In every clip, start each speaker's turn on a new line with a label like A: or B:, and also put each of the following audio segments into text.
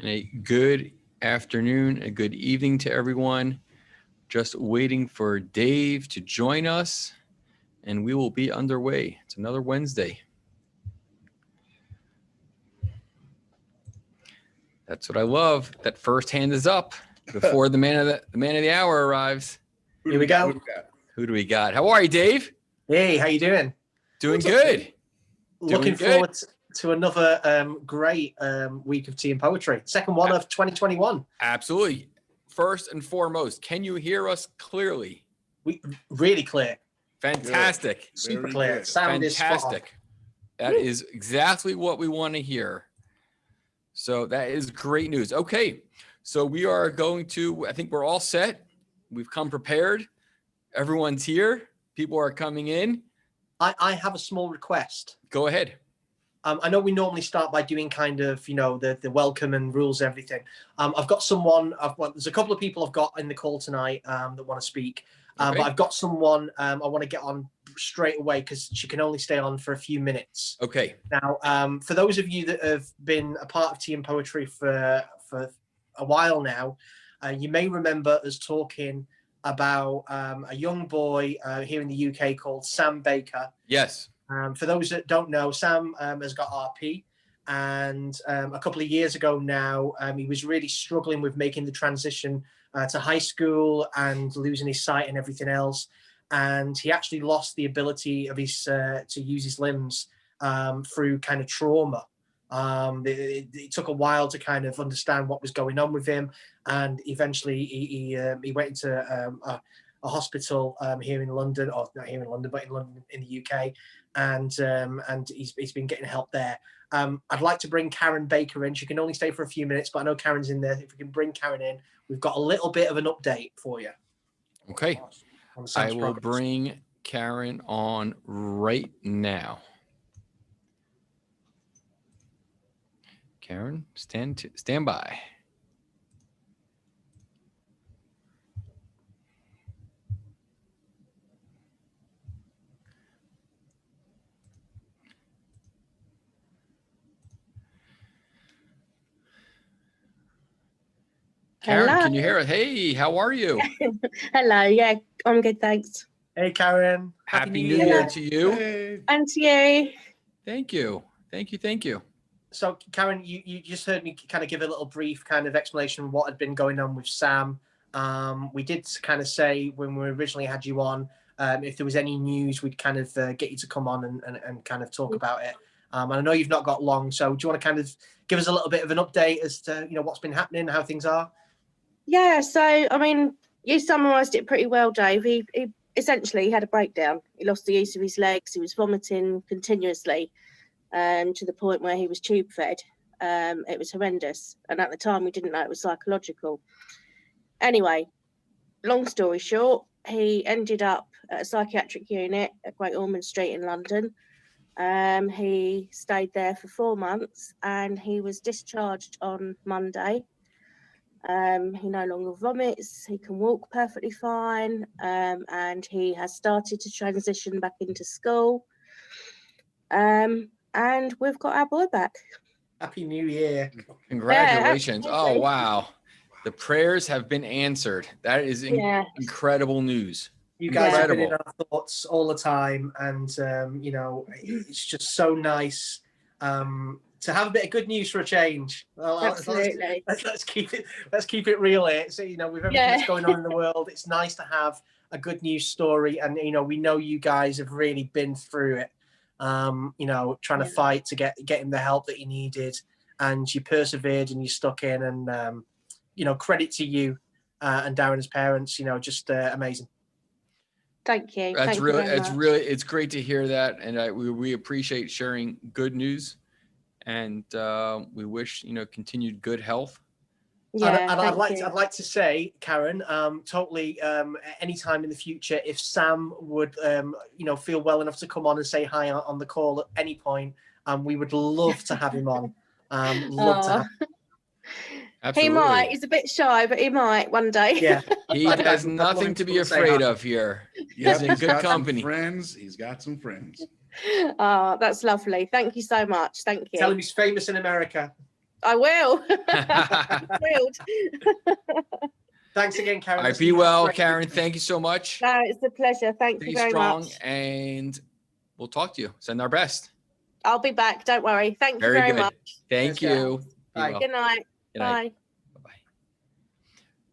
A: and a good afternoon, a good evening to everyone. Just waiting for Dave to join us, and we will be underway. It's another Wednesday. That's what I love. That first hand is up before the man of the hour arrives.
B: Here we go.
A: Who do we got? How are you, Dave?
B: Hey, how you doing?
A: Doing good.
B: Looking forward to another great week of tea and poetry. Second one of 2021.
A: Absolutely. First and foremost, can you hear us clearly?
B: We really clear.
A: Fantastic.
B: Super clear. Sound is
A: fantastic. That is exactly what we want to hear. So that is great news. Okay. So we are going to, I think we're all set. We've come prepared. Everyone's here. People are coming in.
B: I have a small request.
A: Go ahead.
B: I know we normally start by doing kind of, you know, the welcome and rules, everything. I've got someone, there's a couple of people I've got in the call tonight that want to speak.
A: Okay.
B: But I've got someone I want to get on straight away because she can only stay on for a few minutes.
A: Okay.
B: Now, for those of you that have been a part of Tea and Poetry for a while now, you may remember us talking about a young boy here in the UK called Sam Baker.
A: Yes.
B: For those that don't know, Sam has got RP, and a couple of years ago now, he was really struggling with making the transition to high school and losing his sight and everything else. And he actually lost the ability of his to use his limbs through kind of trauma. It took a while to kind of understand what was going on with him, and eventually he went into a hospital here in London, or not here in London, but in London in the UK, and he's been getting help there. I'd like to bring Karen Baker in. She can only stay for a few minutes, but I know Karen's in there. If we can bring Karen in, we've got a little bit of an update for you.
A: Okay. I will bring Karen on right now. Karen, stand by. Karen,
C: hello.
A: Can you hear us? Hey, how are you?
C: Hello. Yeah, I'm good, thanks.
B: Hey, Karen.
A: Happy New Year to you.
D: Hey.
C: And to you.
A: Thank you. Thank you.
B: So, Karen, you just heard me kind of give a little brief kind of explanation of what had been going on with Sam. We did kind of say when we originally had you on, if there was any news, we'd kind of get you to come on and kind of talk about it. And I know you've not got long, so do you want to kind of give us a little bit of an update as to, you know, what's been happening, how things are?
C: Yeah, so, I mean, you summarised it pretty well, Dave. He essentially had a breakdown. He lost the use of his legs. He was vomiting continuously to the point where he was tube fed. It was horrendous. And at the time, we didn't know it was psychological. Anyway, long story short, he ended up at a psychiatric unit at Great Ormond Street in London. He stayed there for 4 months and he was discharged on Monday. He no longer vomits, he can walk perfectly fine, and he has started to transition back into school. And we've got our boy back.
B: Happy New Year.
A: Congratulations.
C: Yeah,
A: oh, wow. The prayers have been answered. That is incredible news.
B: You guys have been in our thoughts all the time, and you know, it's just so nice to have a bit of good news for a change. Well,
C: absolutely.
B: Let's keep it real here. So, you know, with everything that's going on in the world, it's nice to have a good news story, and you know, we know you guys have really been through it. You know, trying to fight to get him the help that he needed, and you persevered and you stuck in, and you know, credit to you and Darren's parents. You know, just amazing.
C: Thank you.
A: It's great to hear that, and we appreciate sharing good news, and we wish, you know, continued good health.
B: Yeah, and I'd like to say, Karen, totally, anytime in the future, if Sam would, you know, feel well enough to come on and say hi on the call at any point, we would love to have him on. Love to have him.
A: Absolutely.
C: He might. He's a bit shy, but he might one day.
B: Yeah.
A: He has nothing to be afraid of here. He's in good company.
D: He's got some friends.
C: Oh, that's lovely. Thank you so much. Thank you.
B: Tell him he's famous in America.
C: I will. Thrilled.
B: Thanks again, Karen.
A: All right,
B: That's
A: be well,
B: great.
A: Karen. Thank you so much.
C: No, it's a pleasure. Thank
A: Stay
C: you very
A: strong,
C: much.
A: and we'll talk to you. Send our best.
C: I'll be back. Don't worry. Thank you
A: Very
C: very
A: good.
C: much.
A: Thank
B: Thanks, Karen.
A: you. Be
B: Bye.
A: well.
C: Good night.
A: Good night.
C: Bye.
A: Bye-bye.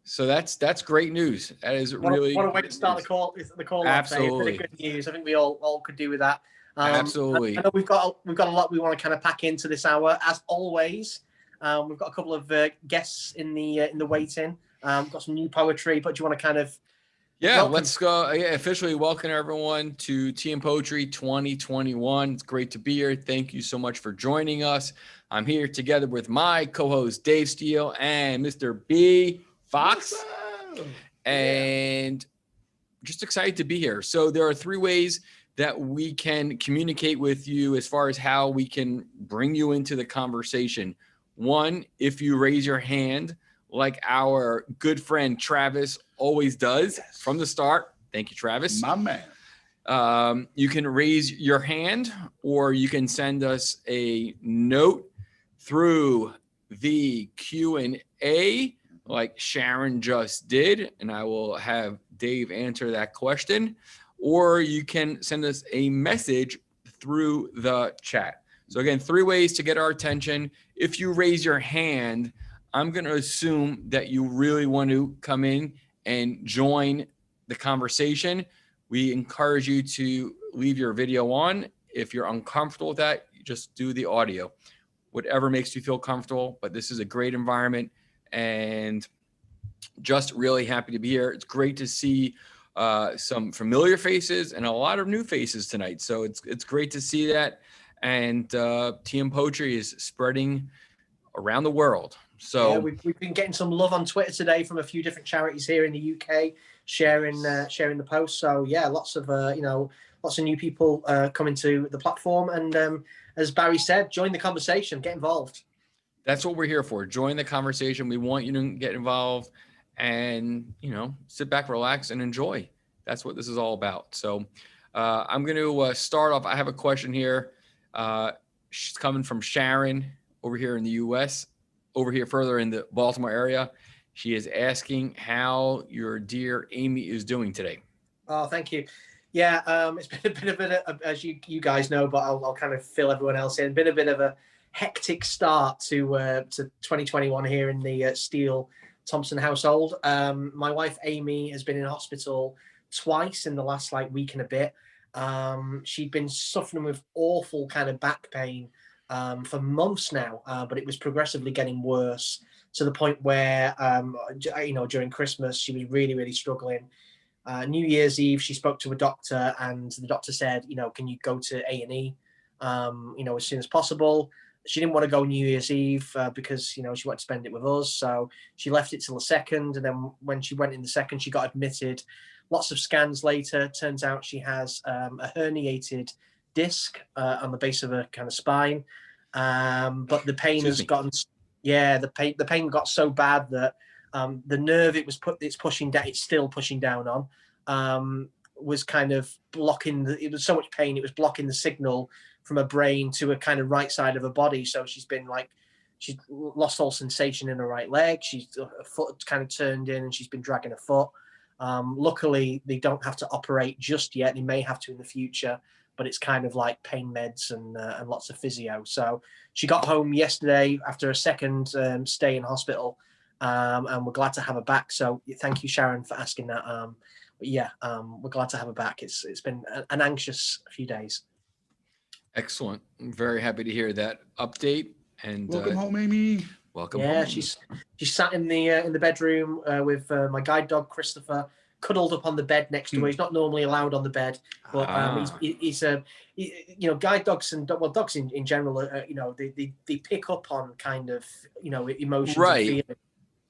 A: So that's great news. That is really
B: What a way to
A: good
B: start
A: news.
B: the call. The call off. It's
A: Absolutely.
B: been good news. I think we all could do with that.
A: Absolutely.
B: I know we've got a lot we want to kind of pack into this hour. As always, we've got a couple of guests in the waiting. We've got some new poetry, but do you want to kind of
A: Let's go. Officially welcome everyone to TM Poetry 2021. It's great to be here. Thank you so much for joining us. I'm here together with my co-host Dave Steele and Mr. B. Fox. And just excited to be here. So there are 3 ways that we can communicate with you as far as how we can bring you into the conversation. 1, if you raise your hand, like our good friend Travis always does from the start. Thank you, Travis.
D: My man.
A: You can raise your hand, or you can send us a note through the Q&A like Sharon just did, and I will have Dave answer that question. Or you can send us a message through the chat. So again, 3 ways to get our attention. If you raise your hand, I'm going to assume that you really want to come in and join the conversation. We encourage you to leave your video on. If you're uncomfortable with that, you just do the audio. Whatever makes you feel comfortable, but this is a great environment and just really happy to be here. It's great to see some familiar faces and a lot of new faces tonight. So it's great to see that. And TM Poetry is spreading around the world. So
B: yeah, we've been getting some love on Twitter today from a few different charities here in the UK sharing the post. So yeah, lots of new people coming to the platform. And as Barry said, join the conversation, get involved.
A: That's what we're here for. Join the conversation. We want you to get involved and, sit back, relax, and enjoy. That's what this is all about. So I'm going to start off. I have a question here. She's coming from Sharon over here in the U.S., over here further in the Baltimore area. She is asking how your dear Amy is doing today.
B: Oh, thank you. Yeah, it's been a bit of, as you guys know, but I'll kind of fill everyone else in. Been a bit of a hectic start to 2021 here in the Steele Thompson household. My wife Amy has been in hospital twice in the last week and a bit. She'd been suffering with awful kind of back pain for months now, but it was progressively getting worse to the point where during Christmas she was really, really struggling. New Year's Eve, she spoke to a doctor, and the doctor said, can you go to A&E, as soon as possible. She didn't want to go New Year's Eve because, she wanted to spend it with us. So she left it till the 2nd. And then when she went in the 2nd, she got admitted. Lots of scans later, turns out she has a herniated disc on the base of her kind of spine. But the pain has gotten, the pain got so bad that the nerve it's pushing down, it's still pushing down on, was kind of blocking it was so much pain, it was blocking the signal from her brain to a kind of right side of her body. So she's lost all sensation in her right leg. Her foot kind of turned in, and she's been dragging her foot. Luckily, they don't have to operate just yet. They may have to in the future, but it's kind of like pain meds and lots of physio. So she got home yesterday after a second stay in hospital, and we're glad to have her back. So thank you, Sharon, for asking that. We're glad to have her back. It's been an anxious few days.
A: Excellent. I'm very happy to hear that update. And
D: welcome home, Amy.
A: Welcome
B: home. Yeah, she's sat in the bedroom with my guide dog Christopher, cuddled up on the bed next to her. He's not normally allowed on the bed, but he's guide dogs and dogs in general, they pick up on kind of emotions,
A: right?
B: And feelings.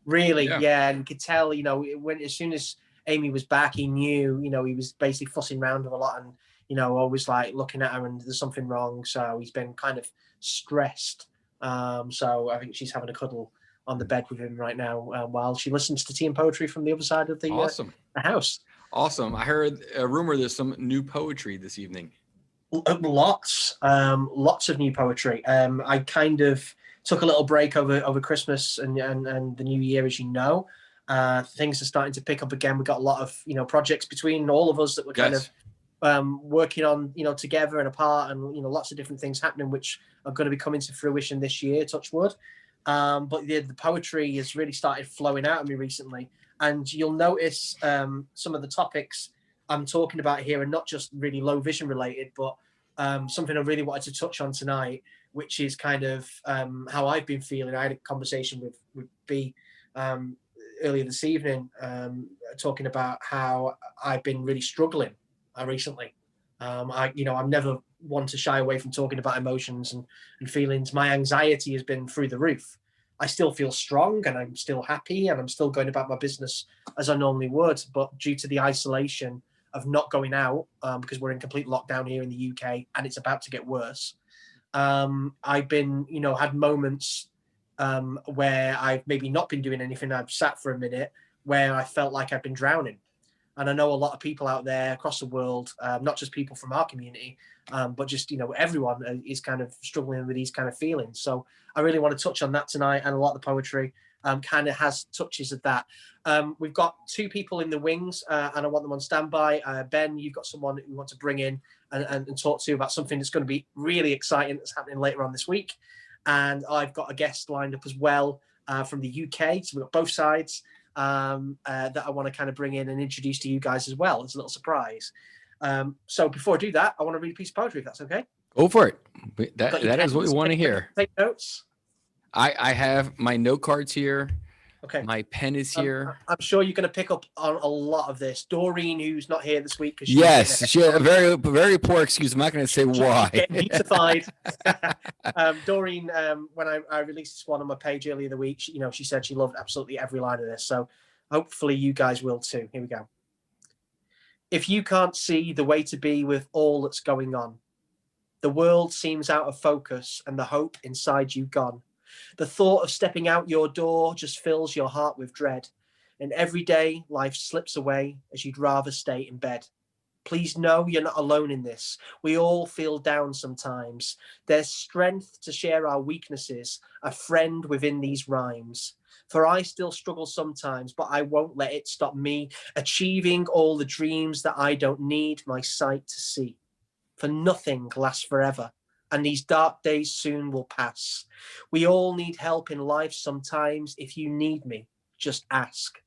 B: Really, yeah, and you could tell, as soon as Amy was back, he knew, he was basically fussing around with a lot, and always looking at her, and there's something wrong. So he's been kind of stressed. So I think she's having a cuddle on the bed with him right now while she listens to TM Poetry from the other side of the house.
A: Awesome. I heard a rumor there's some new poetry this evening.
B: Lots of new poetry. I kind of took a little break over Christmas and the New Year, as you know. Things are starting to pick up again. We've got a lot of projects between all of us that we're kind of working on, together and apart, and lots of different things happening which are going to be coming to fruition this year, touch wood. But the poetry has really started flowing out of me recently, and you'll notice some of the topics I'm talking about here are not just really low vision related, but something I really wanted to touch on tonight, which is kind of how I've been feeling. I had a conversation with B earlier this evening, talking about how I've been really struggling recently. I'm never one to shy away from talking about emotions and feelings. My anxiety has been through the roof. I still feel strong and I'm still happy and I'm still going about my business as I normally would. But due to the isolation of not going out, because we're in complete lockdown here in the UK and it's about to get worse, I've been, had moments where I've maybe not been doing anything. I've sat for a minute where I felt like I've been drowning. And I know a lot of people out there across the world, not just people from our community, but just, everyone is kind of struggling with these kind of feelings. So I really want to touch on that tonight. And a lot of the poetry kind of has touches of that. We've got two people in the wings and I want them on standby. Ben, you've got someone that you want to bring in and talk to about something that's going to be really exciting that's happening later on this week. And I've got a guest lined up as well from the UK. So we've got both sides. That I want to kind of bring in and introduce to you guys as well. It's a little surprise. So before I do that, I want to read a piece of poetry, if that's okay.
A: Go for it. That is what we want to hear.
B: Take notes.
A: I have my note cards here.
B: Okay.
A: My pen is here.
B: I'm sure you're going to pick up on a lot of this. Doreen, who's not here this week, because
A: she had a very, very poor excuse. I'm not going to say why.
B: Beautified. Doreen, when I released this one on my page earlier the week, she said she loved absolutely every line of this. So hopefully you guys will too. Here we go. If you can't see the way to be with all that's going on, the world seems out of focus and the hope inside you gone. The thought of stepping out your door just fills your heart with dread. And every day life slips away as you'd rather stay in bed. Please know you're not alone in this. We all feel down sometimes. There's strength to share our weaknesses, a friend within these rhymes. For I still struggle sometimes, but I won't let it stop me achieving all the dreams that I don't need my sight to see. For nothing lasts forever. And these dark days soon will pass. We all need help in life sometimes. If you need me, just ask.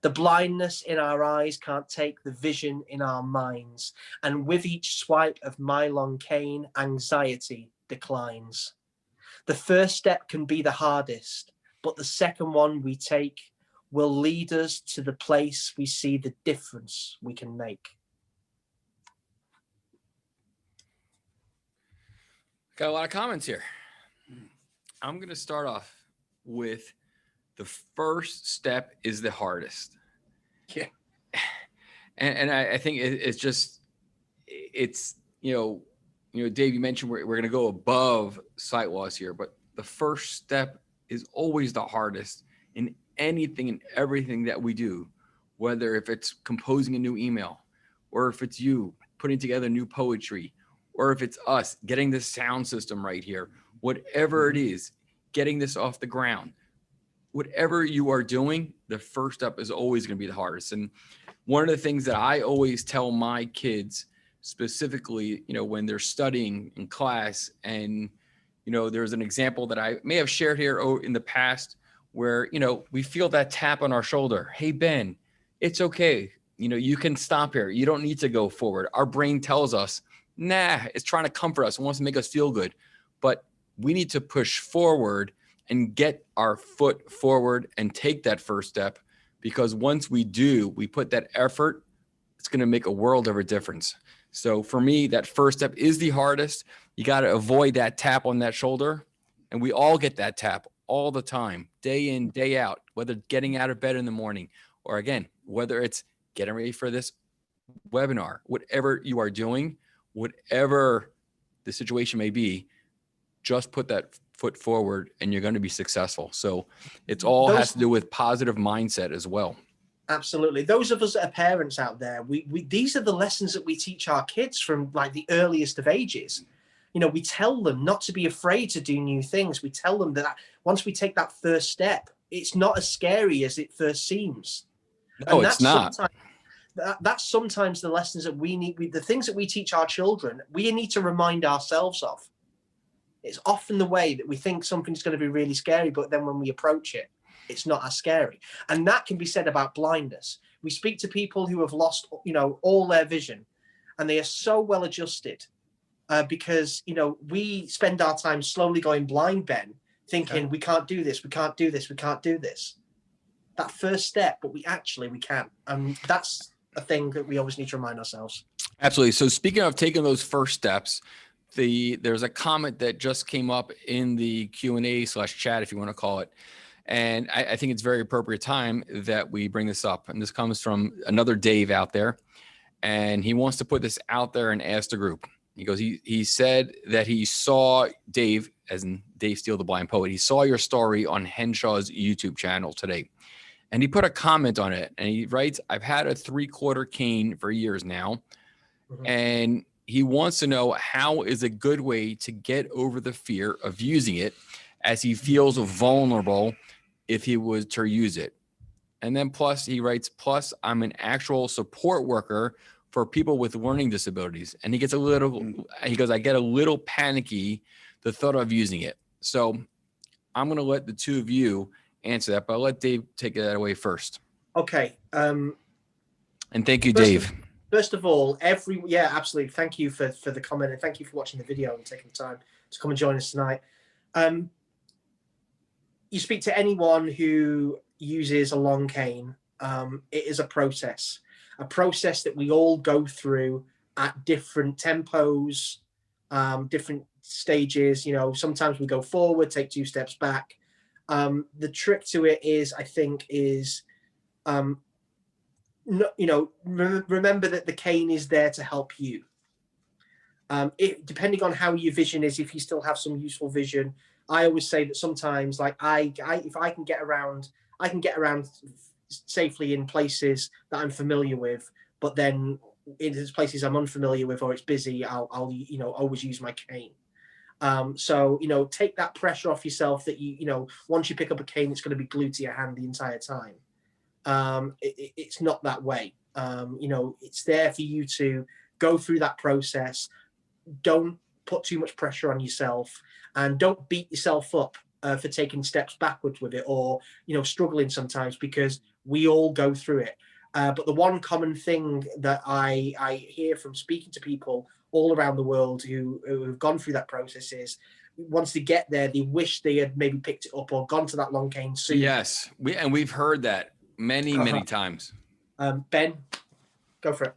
B: The blindness in our eyes can't take the vision in our minds. And with each swipe of my long cane, anxiety declines. The first step can be the hardest, but the second one we take will lead us to the place we see the difference we can make.
A: Got a lot of comments here. I'm going to start off with the first step is the hardest.
B: Yeah.
A: And I think it's just, Dave, you mentioned we're going to go above sight loss here, but the first step is always the hardest in anything and everything that we do, whether if it's composing a new email or if it's you putting together new poetry, or if it's us getting this sound system right here, whatever it is, getting this off the ground, whatever you are doing, the first step is always going to be the hardest. And one of the things that I always tell my kids, specifically, when they're studying in class, and, there's an example that I may have shared here in the past where, we feel that tap on our shoulder. Hey, Ben, it's okay. You can stop here. You don't need to go forward. Our brain tells us, nah, it's trying to comfort us. It wants to make us feel good. But we need to push forward and get our foot forward and take that first step, because once we do, we put that effort, it's going to make a world of a difference. So for me, that first step is the hardest. You got to avoid that tap on that shoulder. And we all get that tap all the time, day in, day out, whether getting out of bed in the morning, or again, whether it's getting ready for this webinar, whatever you are doing, whatever the situation may be, just put that foot forward and you're going to be successful. So it's all has to do with positive mindset as well.
B: Absolutely. Those of us that are parents out there, we these are the lessons that we teach our kids from like the earliest of ages. You know, we tell them not to be afraid to do new things. We tell them that once we take that first step, it's not as scary as it first seems.
A: No,
B: And
A: it's not.
B: That's sometimes the lessons that we need, the things that we teach our children, we need to remind ourselves of. It's often the way that we think something's going to be really scary, but then when we approach it, it's not as scary. And that can be said about blindness. We speak to people who have lost, you know, all their vision, and they are so well adjusted because, you know, we spend our time slowly going blind, Ben, thinking we can't do this, we can't do this, we can't do this. That first step, but we can. And that's a thing that we always need to remind ourselves.
A: Absolutely. So speaking of taking those first steps, there's a comment that just came up in the Q&A/chat, if you want to call it. And I think it's very appropriate time that we bring this up. And this comes from another Dave out there. And he wants to put this out there and ask the group. He goes, he said that he saw Dave, as in Dave Steele, the blind poet. He saw your story on Henshaw's YouTube channel today. And he put a comment on it. And he writes, I've had a 3/4 cane for years now.
B: Mhm.
A: And he wants to know how is a good way to get over the fear of using it, as he feels vulnerable if he was to use it. And then plus he writes, plus I'm an actual support worker for people with learning disabilities. And he gets he goes, I get a little panicky the thought of using it. So I'm going to let the two of you answer that, but I'll let Dave take that away first.
B: Okay.
A: And thank you, Dave.
B: First of all, absolutely. Thank you for the comment, and thank you for watching the video and taking the time to come and join us tonight. You speak to anyone who uses a long cane, it is a process that we all go through at different tempos, different stages. You know, sometimes we go forward, take 2 steps back. The trick to it is, I think, remember that the cane is there to help you. Depending on how your vision is, if you still have some useful vision, I always say that sometimes, like if I can get around safely in places that I'm familiar with, but then in places I'm unfamiliar with or it's busy, I'll always use my cane. So, take that pressure off yourself that once you pick up a cane, it's going to be glued to your hand the entire time. It's not that way. It's there for you to go through that process. Don't put too much pressure on yourself, and don't beat yourself up for taking steps backwards with it, or struggling sometimes, because we all go through it. But the one common thing that I hear from speaking to people all around the world who have gone through that process is, once they get there, they wish they had maybe picked it up or gone to that long cane sooner.
A: Yes, we've heard that many times.
B: Ben, go for it.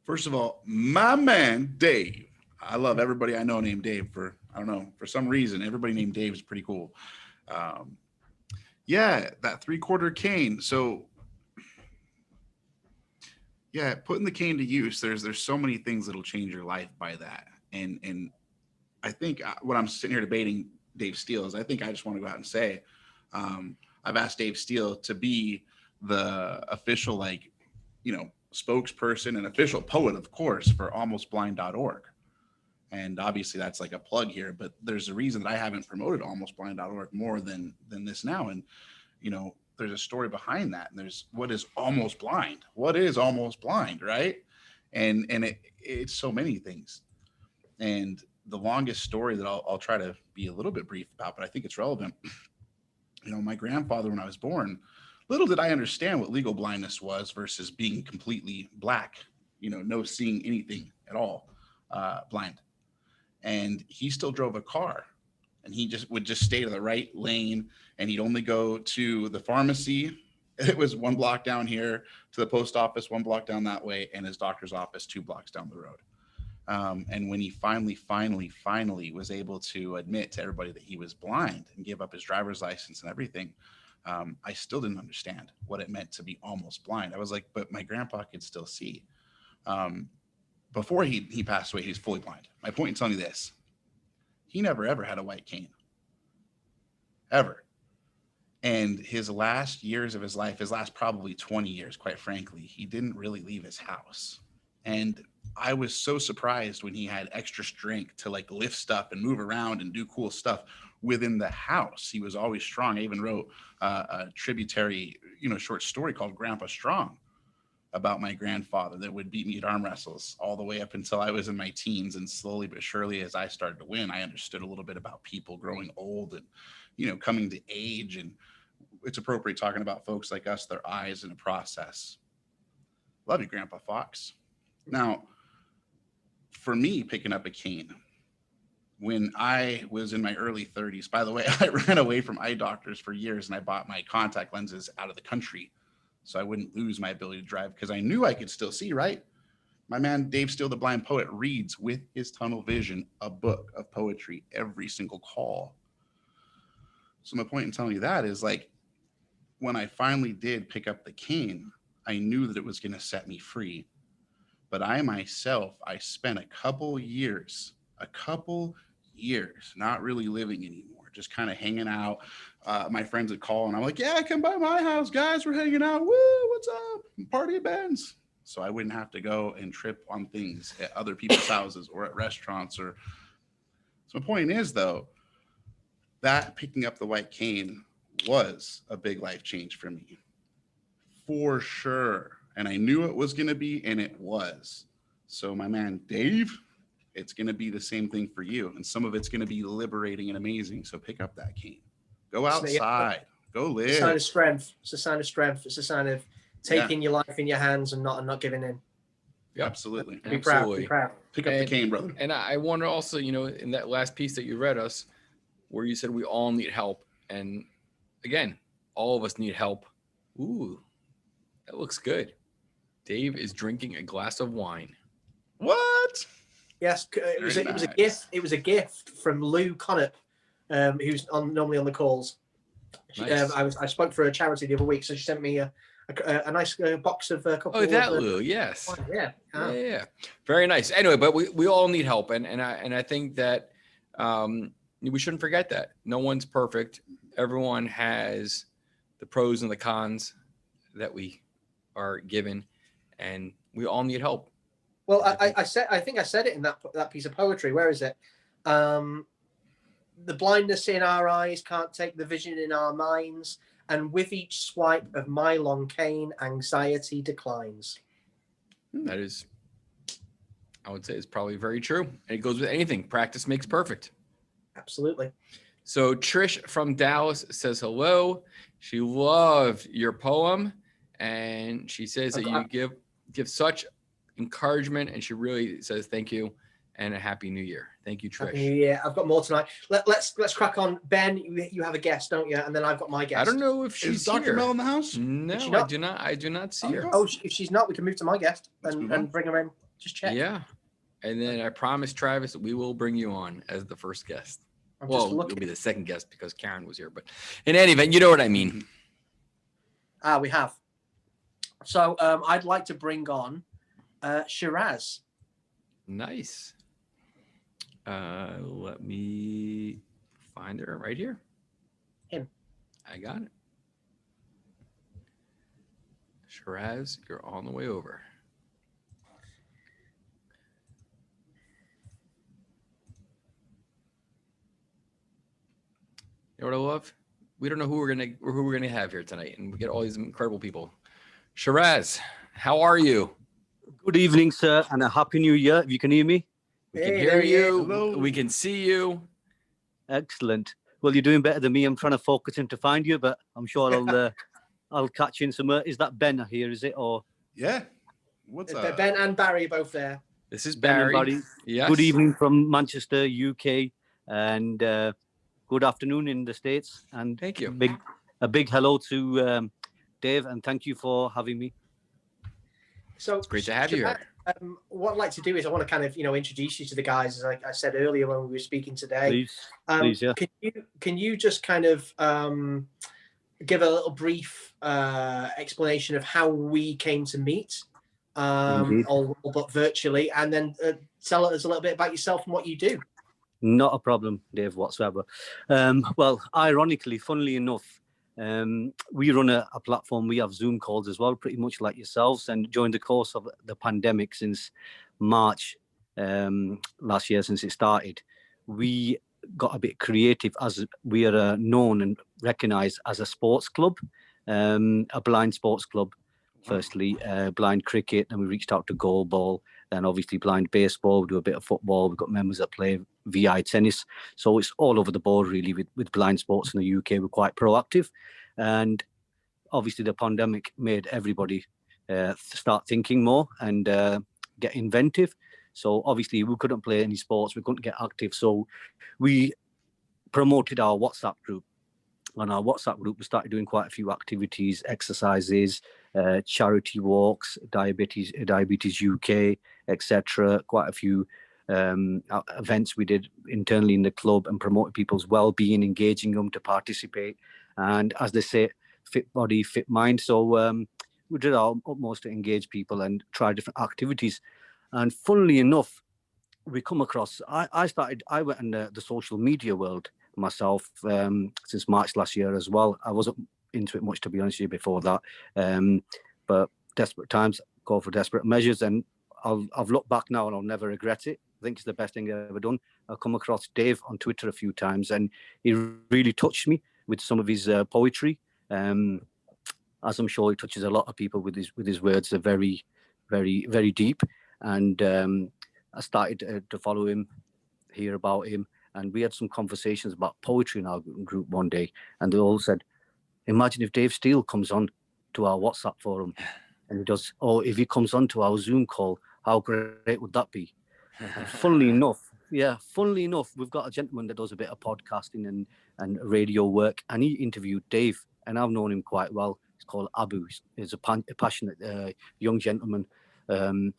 D: First of all, my man, Dave. I love everybody I know named Dave. For some reason, everybody named Dave is pretty cool. Yeah, that 3/4 cane. So yeah, putting the cane to use, there's so many things that'll change your life by that. And I think what I'm sitting here debating Dave Steele is, I think I just want to go out and say, I've asked Dave Steele to be the official, spokesperson and official poet, of course, for almostblind.org. And obviously that's like a plug here, but there's a reason that I haven't promoted almostblind.org more than this now. And, there's a story behind that. And there's, what is almost blind? What is almost blind, right? And it's so many things. And the longest story that I'll try to be a little bit brief about, but I think it's relevant. My grandfather, when I was born, little did I understand what legal blindness was versus being completely black, no seeing anything at all, blind. And he still drove a car, and he would stay to the right lane, and he'd only go to the pharmacy. It was 1 block down here, to the post office 1 block down that way, and his doctor's office 2 blocks down the road. And when he finally was able to admit to everybody that he was blind and give up his driver's license and everything, I still didn't understand what it meant to be almost blind. I was like, but my grandpa could still see. Before he passed away, he was fully blind. My point in telling you this, he never ever had a white cane, ever. And his last years of his life, his last probably 20 years, quite frankly, he didn't really leave his house. And I was so surprised when he had extra strength to like lift stuff and move around and do cool stuff within the house. He was always strong. I even wrote a tributary, short story called Grandpa Strong about my grandfather that would beat me at arm wrestles all the way up until I was in my teens. And slowly but surely, as I started to win, I understood a little bit about people growing old and, coming to age. And it's appropriate talking about folks like us, their eyes in a process. Love you, Grandpa Fox. Now, for me, picking up a cane, when I was in my early 30s, by the way, I ran away from eye doctors for years and I bought my contact lenses out of the country so I wouldn't lose my ability to drive because I knew I could still see, right? My man, Dave Steele, the blind poet, reads with his tunnel vision a book of poetry every single call. So my point in telling you that is like, when I finally did pick up the cane, I knew that it was going to set me free. But I spent a couple years not really living anymore, just kind of hanging out. My friends would call and I'm like, yeah, come by my house, guys. We're hanging out. Woo, what's up? Party at Ben's. So I wouldn't have to go and trip on things at other people's houses or at restaurants. So my point is, though, that picking up the white cane was a big life change for me. For sure. And I knew it was going to be, and it was. So my man, Dave, it's going to be the same thing for you. And some of it's going to be liberating and amazing. So pick up that cane. Go outside. Go live.
B: It's a sign of strength. It's a sign of strength. It's a sign of taking your life in your hands and not giving in.
A: Yep.
D: Absolutely.
B: Be proud. Be proud.
D: Pick up the cane, brother.
A: And I want to also, in that last piece that you read us, where you said we all need help. And again, all of us need help. Ooh, that looks good. Dave is drinking a glass of wine.
D: What?
B: Yes, it was a gift. It was a gift from Lou Connop, who's normally on the calls.
A: Nice.
B: I spoke for a charity the other week, so she sent me a nice box of a couple.
A: Oh, that Lou, yes.
B: Yeah.
A: Yeah. Very nice. Anyway, but we all need help, and I think that we shouldn't forget that no one's perfect. Everyone has the pros and the cons that we are given, and we all need help.
B: Well, I think I said it in that piece of poetry. Where is it? The blindness in our eyes can't take the vision in our minds, and with each swipe of my long cane, anxiety declines.
A: That is, I would say, it's probably very true. And it goes with anything. Practice makes perfect.
B: Absolutely.
A: So Trish from Dallas says hello. She loved your poem, and she says that you give such encouragement, and she really says thank you and a happy new year. Thank you, Trish.
B: Yeah, I've got more tonight. Let's crack on. Ben, you have a guest, don't you? And then I've got my guest.
A: I don't know if she's
D: Dr.
A: here.
D: Mel in the house?
A: No, I do not see her.
B: Oh, if she's not, we can move to my guest and bring her in. Just check.
A: Yeah. And then I promise, Travis, we will bring you on as the first guest. You'll be the second guest because Karen was here. But in any event, you know what I mean.
B: We have. So I'd like to bring on Shiraz.
A: Nice. Let me find her right here.
B: Him.
A: I got it. Shiraz, you're on the way over. You know what I love? We don't know who we're gonna have here tonight, and we get all these incredible people. Shiraz, how are you?
E: Good evening, sir, and a happy new year. If you can hear me.
A: We can hear you.
D: Hello.
A: We can see you.
E: Excellent. Well, you're doing better than me. I'm trying to focus in to find you, but I'm sure I'll catch you in some. Is that Ben here? Is it or?
D: Yeah. What's up?
B: Ben and Barry are both there.
A: This is
E: Ben and
A: Barry.
E: Barry.
A: Yes.
E: Good evening from Manchester, UK, and good afternoon in the States. And
A: Thank you.
E: A big hello to Dave, and thank you for having me.
B: So
A: It's great to have you here.
B: What I'd like to do is I want to kind of introduce you to the guys, as I said earlier when we were speaking today.
E: Please, yeah.
B: Can you just kind of give a little brief explanation of how we came to meet, but virtually, and then tell us a little bit about yourself and what you do?
E: Not a problem, Dave, whatsoever. Well, ironically, funnily enough, we run a platform. We have Zoom calls as well, pretty much like yourselves. And during the course of the pandemic, since March last year, since it started, we got a bit creative, as we are known and recognized as a sports club, a blind sports club. Firstly, blind cricket, and we reached out to goalball, then obviously blind baseball. We do a bit of football. We've got members that play VI tennis. So it's all over the board, really, with blind sports in the UK. We're quite proactive. And obviously the pandemic made everybody start thinking more and get inventive. So obviously we couldn't play any sports. We couldn't get active. So we promoted our WhatsApp group. On our WhatsApp group, we started doing quite a few activities, exercises, charity walks, diabetes UK, etc. Quite a few events we did internally in the club and promoted people's well-being, engaging them to participate. And as they say, fit body, fit mind. So we did our utmost to engage people and try different activities. And funnily enough, we come across, I went in the social media world myself since March last year as well. I wasn't into it much, to be honest with you, before that. But desperate times call for desperate measures, and I've looked back now and I'll never regret it. I think it's the best thing I've ever done. I've come across Dave on Twitter a few times, and he really touched me with some of his poetry. As I'm sure he touches a lot of people with his words. They're very, very, very deep. And I started to follow him, hear about him, and we had some conversations about poetry in our group one day, and they all said, imagine if Dave Steele comes on to our WhatsApp forum, and he does, or if he comes on to our Zoom call, how great would that be? And funnily enough, we've got a gentleman that does a bit of podcasting and radio work, and he interviewed Dave, and I've known him quite well. He's called Abu. He's a passionate young gentleman. And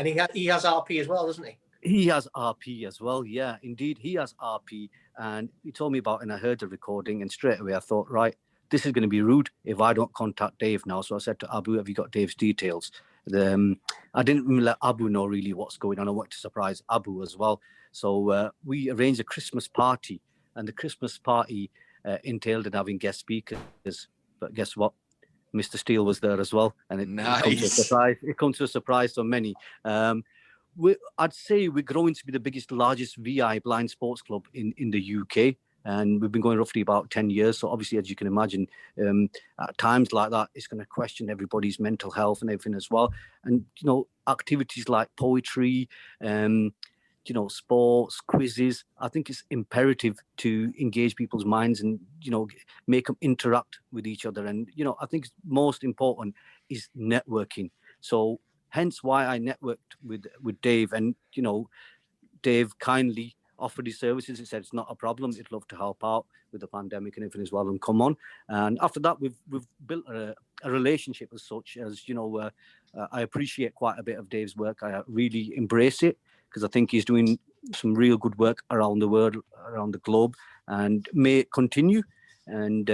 B: he has RP as well, doesn't he?
E: He has RP as well. Yeah, indeed, he has RP. And he told me about it, and I heard the recording, and straight away I thought, right, this is going to be rude if I don't contact Dave now. So I said to Abu, have you got Dave's details? I didn't let Abu know really what's going on. I wanted to surprise Abu as well. So we arranged a Christmas party, and the Christmas party entailed in having guest speakers. But guess what? Mr. Steele was there as well, and it comes to a surprise. It comes to a surprise for many. I'd say we're growing to be the biggest, largest VI blind sports club in the UK, and we've been going roughly about 10 years. So obviously, as you can imagine, at times like that, it's going to question everybody's mental health and everything as well. And activities like poetry, sports, quizzes. I think it's imperative to engage people's minds and make them interact with each other. And I think most important is networking. So hence why I networked with Dave, and Dave kindly offered his services. He said it's not a problem. He'd love to help out with the pandemic and everything as well, and come on. And after that, we've built a relationship as such. As I appreciate quite a bit of Dave's work. I really embrace it because I think he's doing some real good work around the world, around the globe, and may it continue. And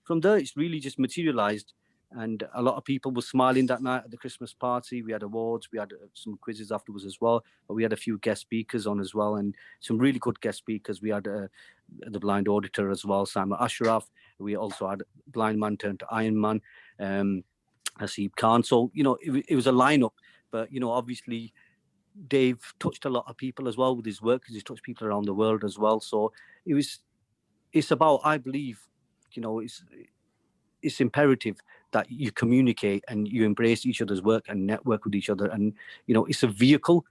E: from there, it's really just materialized. And a lot of people were smiling that night at the Christmas party. We had awards, we had some quizzes afterwards as well, but we had a few guest speakers on as well, and some really good guest speakers. We had the blind auditor as well, Simon Ashraf. We also had blind man turned to Iron Man, Hasib Khan. So, it was a lineup, but, obviously Dave touched a lot of people as well with his work, because he's touched people around the world as well. So it's about, I believe, it's imperative that you communicate and you embrace each other's work and network with each other. And, it's a vehicle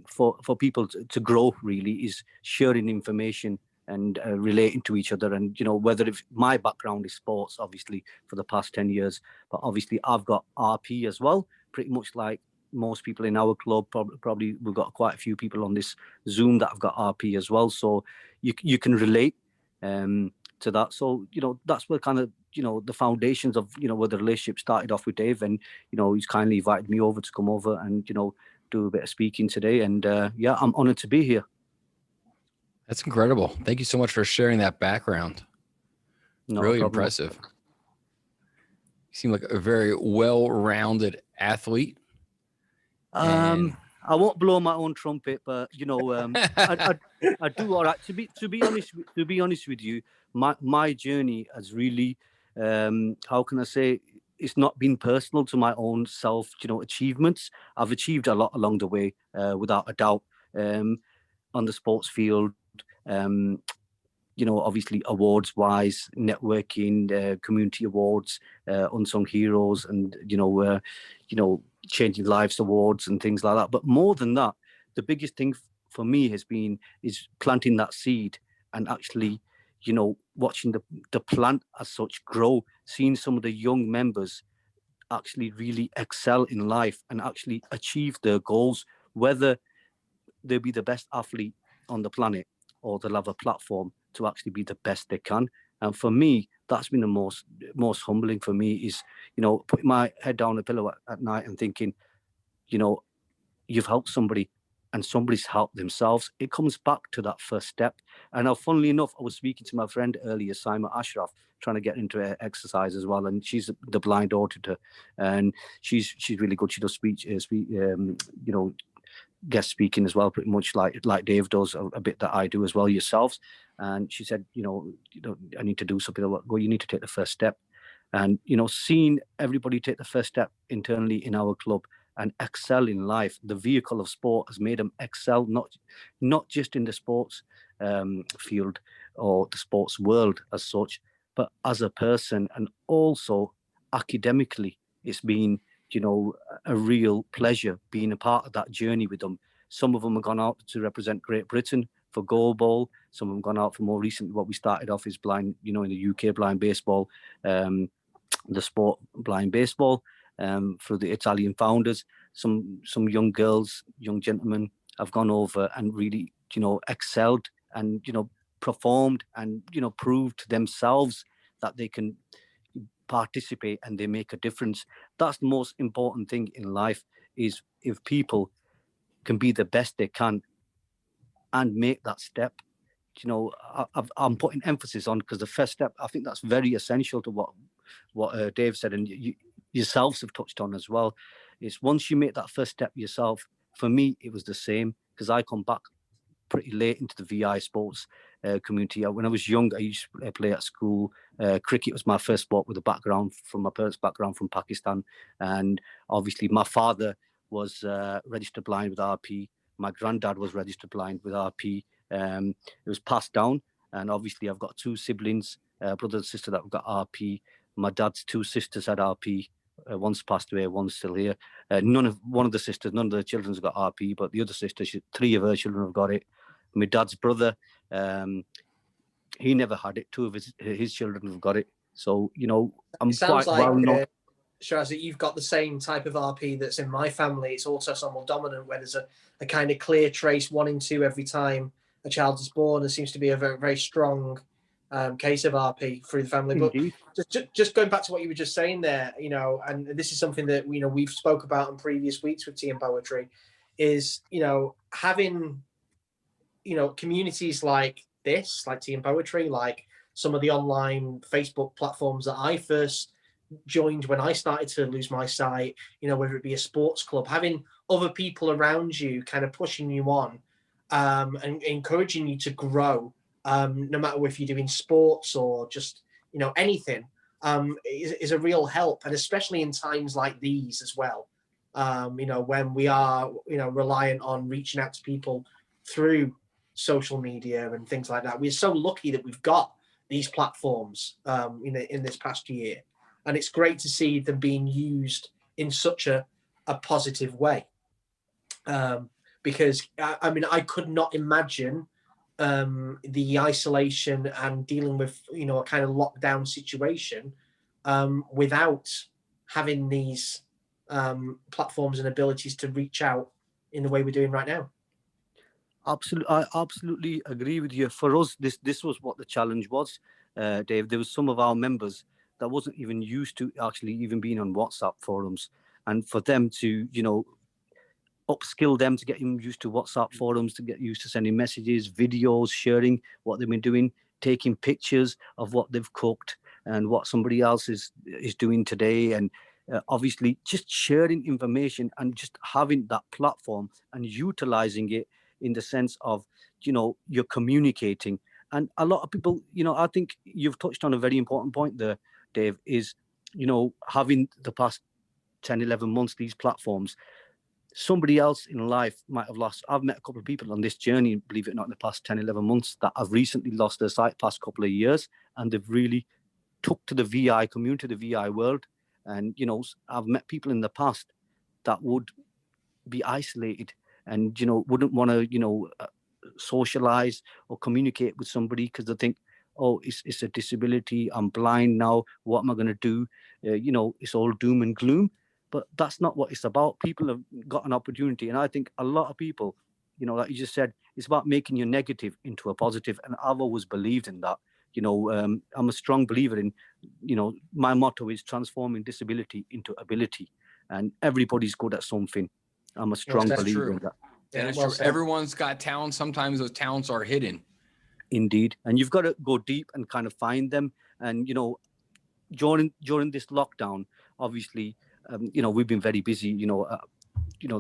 E: for people to grow, really, is sharing information and relating to each other. And, whether if my background is sports, obviously, for the past 10 years, but obviously I've got RP as well, pretty much like most people in our club. Probably we've got quite a few people on this Zoom that have got RP as well. So you can relate to that. So, that's where kind of, the foundations of, where the relationship started off with Dave. And, he's kindly invited me over to come over and, do a bit of speaking today. And I'm honored to be here.
A: That's incredible. Thank you so much for sharing that background. Really impressive. You seem like a very well-rounded athlete.
E: I won't blow my own trumpet, but I do all right. To be honest with you, my journey has really, how can I say, it's not been personal to my own self, achievements. I've achieved a lot along the way, without a doubt, on the sports field. Obviously awards wise, networking, community awards, unsung heroes, and changing lives awards and things like that. But more than that, the biggest thing for me is planting that seed and actually, watching the plant as such grow, seeing some of the young members actually really excel in life and actually achieve their goals, whether they be the best athlete on the planet or they'll have a platform to actually be the best they can. And for me, that's been the most humbling for me, is, putting my head down the pillow at night and thinking, you've helped somebody and somebody's helped themselves. It comes back to that first step. And now, funnily enough, I was speaking to my friend earlier, Simon Ashraf, trying to get into exercise as well. And she's the blind auditor, and she's really good. She does guest speaking as well, pretty much like Dave does, a bit that I do as well yourselves. And she said, I need to do something. Well, you need to take the first step. And, seeing everybody take the first step internally in our club and excel in life, the vehicle of sport has made them excel, not just in the sports field or the sports world as such, but as a person, and also academically. It's been, a real pleasure being a part of that journey with them. Some of them have gone out to represent Great Britain for goalball. Some of them gone out for more recently. What we started off is blind, in the UK, blind baseball, the sport blind baseball, for the Italian founders. Some young girls, young gentlemen have gone over and really, excelled and, performed and, proved to themselves that they can participate and they make a difference. That's the most important thing in life, is if people can be the best they can and make that step. I'm putting emphasis on, because the first step, I think that's very essential to what Dave said, and you yourselves have touched on as well. Is once you make that first step yourself. For me, it was the same, because I come back pretty late into the VI sports community. When I was young, I used to play at school. Cricket was my first sport, with a background from my parents' background from Pakistan. And obviously my father was registered blind with RP. My granddad was registered blind with RP. It was passed down. And obviously I've got two siblings, brother and sister, that have got RP. My dad's two sisters had RP. One's passed away, one's still here. None of the children's got RP, but the other sister, three of her children have got it. My dad's brother, he never had it. Two of his children have got it. So, I'm quite well known.
B: Shiraz, that you've got the same type of RP that's in my family. It's autosomal dominant, where there's a kind of clear trace 1 in 2 every time a child is born. There seems to be a very, very strong case of RP through the family. Indeed. But just going back to what you were just saying there, and this is something that we've spoke about in previous weeks with Tea and Poetry, is having communities like this, like Tea and Poetry, like some of the online Facebook platforms that I first joined when I started to lose my sight, whether it be a sports club, having other people around you kind of pushing you on and encouraging you to grow, no matter if you're doing sports or just anything, is a real help. And especially in times like these as well, when we are reliant on reaching out to people through social media and things like that. We're so lucky that we've got these platforms in this past year, and it's great to see them being used in such a positive way, because I could not imagine the isolation and dealing with a kind of lockdown situation without having these platforms and abilities to reach out in the way we're doing right now.
E: Absolutely, I absolutely agree with you. For us, this was what the challenge was, Dave. There was some of our members that wasn't even used to actually even being on WhatsApp forums, and for them to upskill them to get them used to WhatsApp forums, to get used to sending messages, videos, sharing what they've been doing, taking pictures of what they've cooked and what somebody else is doing today, and obviously just sharing information and just having that platform and utilizing it in the sense of, you're communicating. And a lot of people, I think you've touched on a very important point there, Dave, is having the past 10, 11 months, these platforms, somebody else in life might have lost. I've met a couple of people on this journey, believe it or not, in the past 10, 11 months that have recently lost their sight past couple of years, and they've really took to the VI community, the VI world. And, I've met people in the past that would be isolated and, wouldn't want to, socialize or communicate with somebody because they think, oh, it's a disability. I'm blind now. What am I going to do? It's all doom and gloom. But that's not what it's about. People have got an opportunity. And I think a lot of people, like you just said, it's about making your negative into a positive. And I've always believed in that. I'm a strong believer in, my motto is transforming disability into ability. And everybody's good at something. I'm a strong believer in that.
A: And it's true. Everyone's got talent. Sometimes those talents are hidden.
E: Indeed. And you've got to go deep and kind of find them. And, during this lockdown, obviously, we've been very busy. It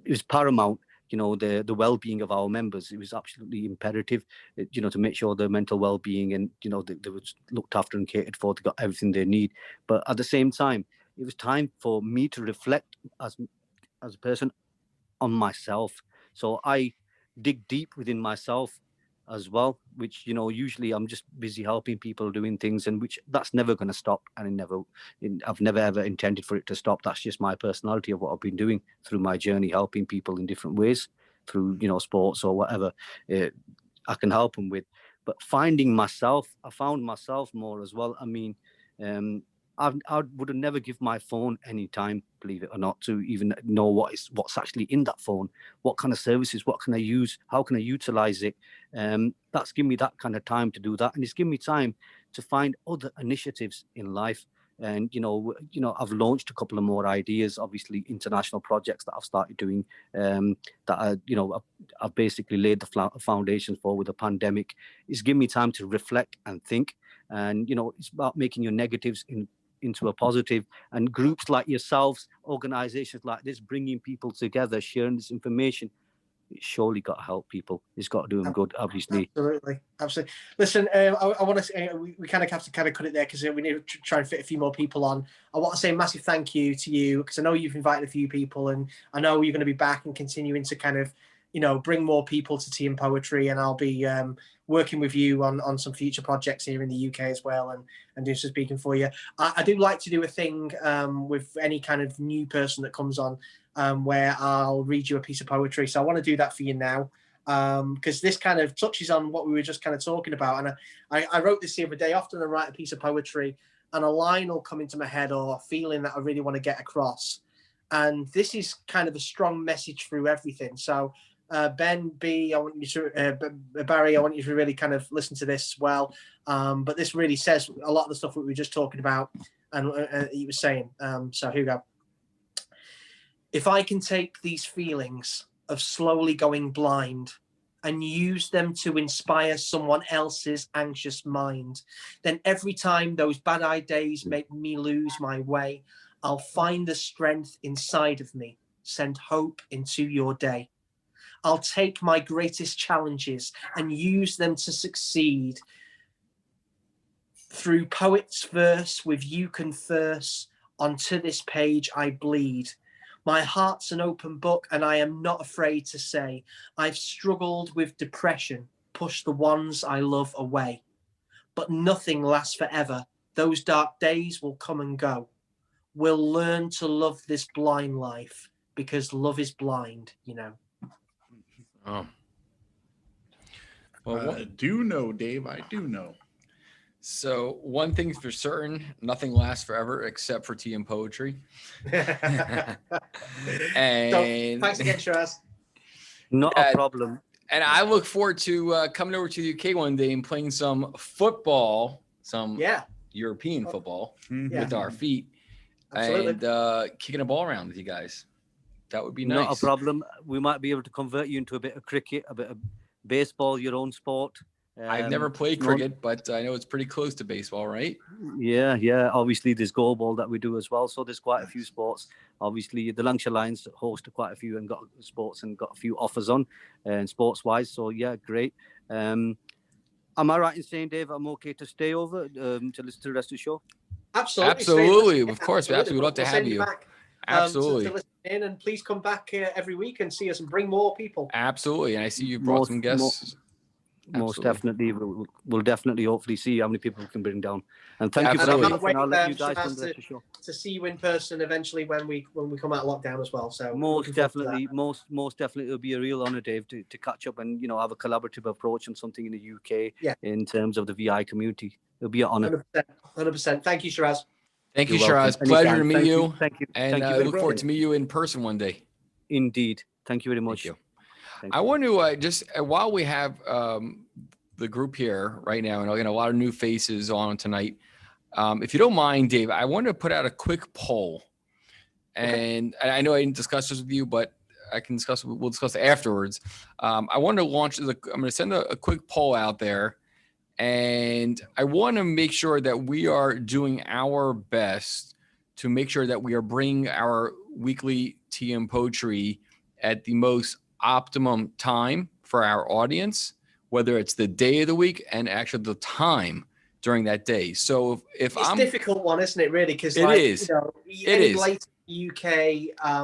E: was paramount, the well-being of our members. It was absolutely imperative, to make sure their mental well-being and, they were looked after and catered for. They got everything they need. But at the same time, it was time for me to reflect as a person on myself. So I dig deep within myself as well, which, usually I'm just busy helping people doing things, and which that's never going to stop. And I've never ever intended for it to stop. That's just my personality of what I've been doing through my journey, helping people in different ways through, sports or whatever I can help them with. But finding myself, I found myself more as well. I mean, I would have never give my phone any time, believe it or not, to even know what's actually in that phone, what kind of services, what can I use, how can I utilize it. That's given me that kind of time to do that, and it's given me time to find other initiatives in life. And I've launched a couple of more ideas, obviously international projects that I've started doing. I've basically laid the foundations for with the pandemic. It's given me time to reflect and think, and it's about making your negatives into a positive, and groups like yourselves, organizations like this, bringing people together, sharing this information, it's surely got to help people. It's got to do them good, obviously.
B: Absolutely. Listen, I want to say we kind of have to kind of cut it there because we need to try and fit a few more people on. I want to say a massive thank you to you because I know you've invited a few people, and I know you're going to be back and continuing to kind of bring more people to Tea and Poetry, and I'll be working with you on some future projects here in the UK as well, and do some speaking for you. I do like to do a thing with any kind of new person that comes on where I'll read you a piece of poetry. So I want to do that for you now because this kind of touches on what we were just kind of talking about. And I wrote this the other day. Often I write a piece of poetry and a line will come into my head or a feeling that I really want to get across. And this is kind of a strong message through everything. So Ben, B, I want you to, Barry, I want you to really kind of listen to this as well. But this really says a lot of the stuff that we were just talking about and he was saying. So here we go. If I can take these feelings of slowly going blind and use them to inspire someone else's anxious mind, then every time those bad days make me lose my way, I'll find the strength inside of me, send hope into your day. I'll take my greatest challenges and use them to succeed. Through poet's verse with you converse, onto this page I bleed. My heart's an open book and I am not afraid to say I've struggled with depression, pushed the ones I love away. But nothing lasts forever. Those dark days will come and go. We'll learn to love this blind life because love is blind,
A: Oh.
D: Well, I do know, Dave. I do know.
A: So one thing's for certain, nothing lasts forever except for Tea and Poetry.
B: And
A: And
B: thanks again, Shiraz.
E: Not a problem.
A: And I look forward to coming over to the UK one day and playing some football, some European football with our feet.
B: Absolutely.
A: And kicking a ball around with you guys. That would be nice.
E: Not a problem. We might be able to convert you into a bit of cricket, a bit of baseball, your own sport.
A: I've never played cricket, but I know it's pretty close to baseball, right?
E: Yeah. Obviously, there's goalball that we do as well. So there's quite a few sports. Obviously, the Lancashire Lions host quite a few and got sports and got a few offers on and sports-wise. So, yeah, great. Am I right in saying, Dave, I'm okay to stay over to listen to the rest of the show?
B: Absolutely.
A: Absolutely.
B: Yeah,
A: Of course.
B: absolutely.
A: Absolutely. We'd love to
B: We'll
A: have
B: send
A: you.
B: back,
A: Absolutely.
B: to listen in, and please come back every week and see us and bring more people.
A: Absolutely. And I see you brought some guests.
E: Most
A: Absolutely.
E: definitely. We'll definitely hopefully see how many people we can bring down. And thank you for
A: Absolutely.
E: having us. And I'll let you guys
B: Shabazz,
E: run the rest of the show.
B: to see you in person eventually when we come out of lockdown as well. So
E: Most definitely, it'll be a real honor, Dave, to catch up and have a collaborative approach on something in the UK.
B: Yeah.
E: In terms of the VI community, it'll be an honor.
B: 100%. Thank you, Shiraz.
A: Thank you,
E: You're welcome.
A: Shiraz. Pleasure to
E: Anytime.
A: meet you.
E: Thank you.
A: And I look forward to meet you in person one day.
E: Indeed. Thank you very much.
A: Thank you. I want to just while we have the group here right now, and a lot of new faces on tonight. If you don't mind, Dave, I want to put out a quick poll, and I know I didn't discuss this with you, but I can discuss. We'll discuss it afterwards. I want to launch. I'm going to send a quick poll out there, and I want to make sure that we are doing our best to make sure that we are bringing our weekly TM Poetry at the most optimum time for our audience, whether it's the day of the week and actually the time during that day. So if
B: it's
A: I'm
B: difficult one, isn't it? Really, because
A: it is.
B: Any late in the UK,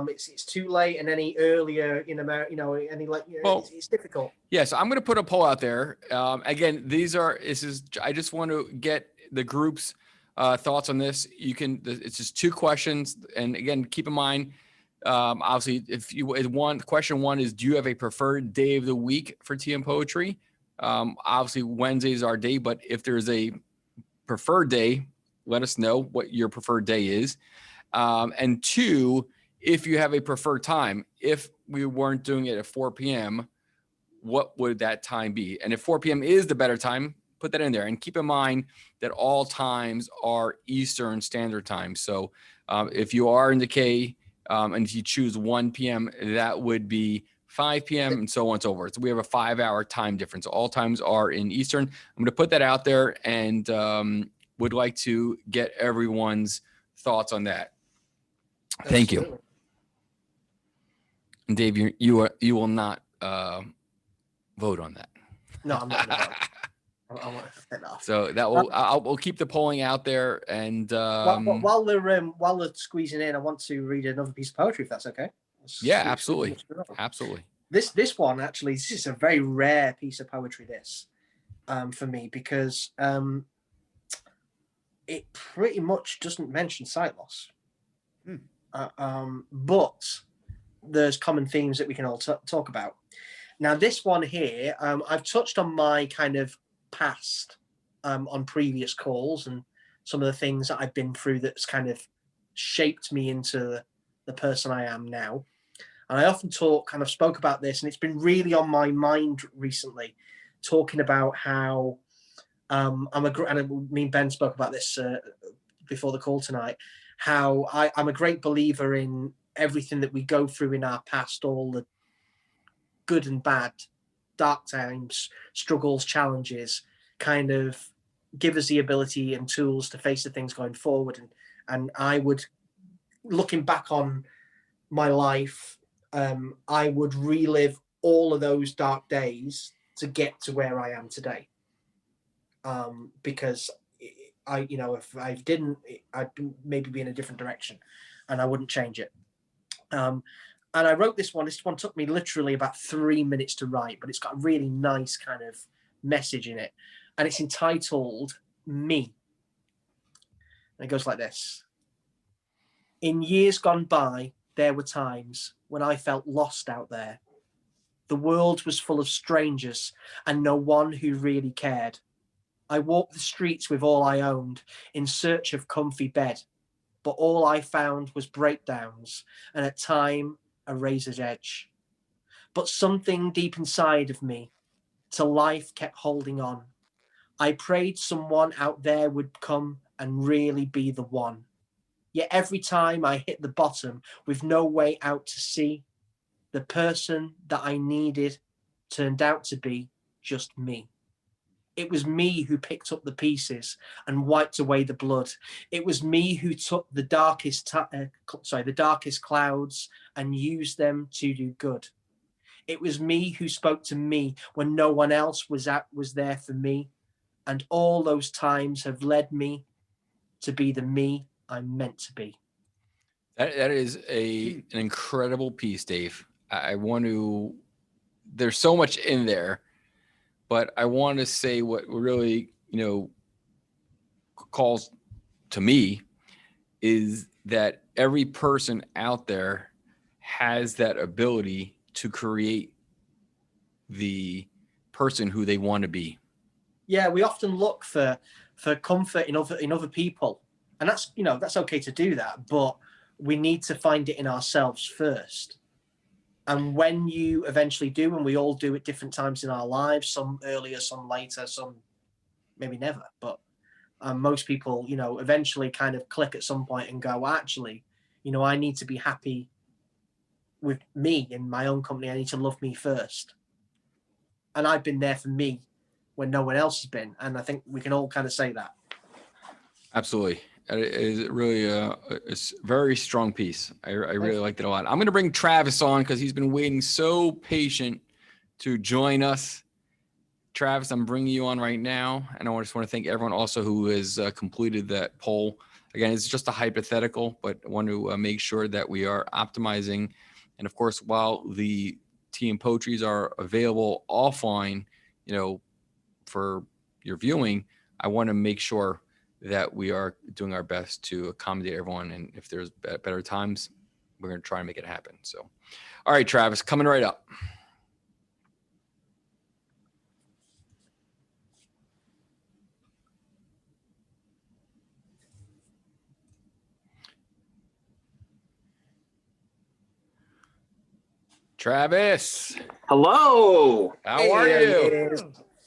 B: it's too late, and any earlier in America, any late, it's difficult.
A: Yeah, so I'm going to put a poll out there. Again, I just want to get the group's thoughts on this. It's just 2 questions, and again, keep in mind. Obviously, question one is, do you have a preferred day of the week for TM Poetry? Obviously, Wednesday is our day, but if there's a preferred day, let us know what your preferred day is. And 2, if you have a preferred time, if we weren't doing it at 4 p.m., what would that time be? And if 4 p.m. is the better time, put that in there. And keep in mind that all times are Eastern Standard Time. So if you are in the K, and if you choose 1 p.m., that would be 5 p.m. and so on and so forth. So we have a 5-hour time difference. All times are in Eastern. I'm going to put that out there and would like to get everyone's thoughts on that. Thank you. And Dave, you will not vote on that.
B: No, I'm not going to vote. I want to set off.
A: So that we'll keep the polling out there, and
B: while they're squeezing in, I want to read another piece of poetry, if that's okay.
A: Yeah, absolutely.
B: This one actually, this is a very rare piece of poetry. This, for me, because it pretty much doesn't mention sight loss, but there's common themes that we can all talk about. Now, this one here, I've touched on my kind of past on previous calls and some of the things that I've been through that's kind of shaped me into the person I am now. And I often I've spoke about this, and it's been really on my mind recently, talking about how me and Ben spoke about this before the call tonight, how I'm a great believer in everything that we go through in our past, all the good and bad, dark times, struggles, challenges, kind of give us the ability and tools to face the things going forward. And I would, looking back on my life, I would relive all of those dark days to get to where I am today. Because if I didn't, I'd maybe be in a different direction, and I wouldn't change it. And I wrote this one. This one took me literally about 3 minutes to write, but it's got a really nice kind of message in it. And it's entitled Me. And it goes like this. In years gone by, there were times when I felt lost out there. The world was full of strangers and no one who really cared. I walked the streets with all I owned in search of comfy bed, but all I found was breakdowns and at time a razor's edge. But something deep inside of me to life kept holding on. I prayed someone out there would come and really be the one. Yet every time I hit the bottom with no way out to see, the person that I needed turned out to be just me. It was me who picked up the pieces and wiped away the blood. It was me who took the darkest clouds and used them to do good. It was me who spoke to me when no one else was there for me. And all those times have led me to be the me I'm meant to be.
A: That is an incredible piece, Dave. I want to. There's so much in there, but I want to say what really, calls to me is that every person out there has that ability to create the person who they want to be.
B: Yeah, we often look for comfort in other people, and that's okay to do that, but we need to find it in ourselves first. And when you eventually do, and we all do at different times in our lives, some earlier, some later, some maybe never, but most people, eventually kind of click at some point and go, actually, I need to be happy with me in my own company. I need to love me first. And I've been there for me when no one else has been. And I think we can all kind of say that.
A: Absolutely. It is really a very strong piece. I really liked it a lot. I'm going to bring Travis on because he's been waiting so patient to join us. Travis, I'm bringing you on right now. And I just want to thank everyone also who has completed that poll. Again, it's just a hypothetical, but I want to make sure that we are optimizing. And of course, while the tea and poetries are available offline, for your viewing, I want to make sure that we are doing our best to accommodate everyone. And if there's better times, we're going to try and make it happen. So, all right, Travis, coming right up. Travis.
F: Hello.
A: How are you?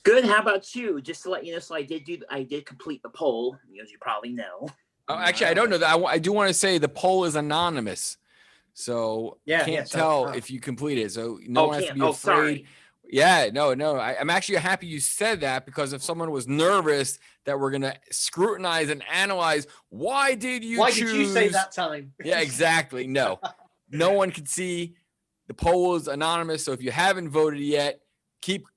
F: Good. How about you? Just to let you know, so I did complete the poll, as you probably know.
A: Oh, actually, I don't know that. I do want to say the poll is anonymous, so can't tell if you complete it. So no one has to be afraid.
F: Sorry.
A: Yeah, no. I'm actually happy you said that, because if someone was nervous that we're gonna scrutinize and analyze, why did you
B: say that time?
A: Yeah, exactly. No one can see. The poll is anonymous, so if you haven't voted yet,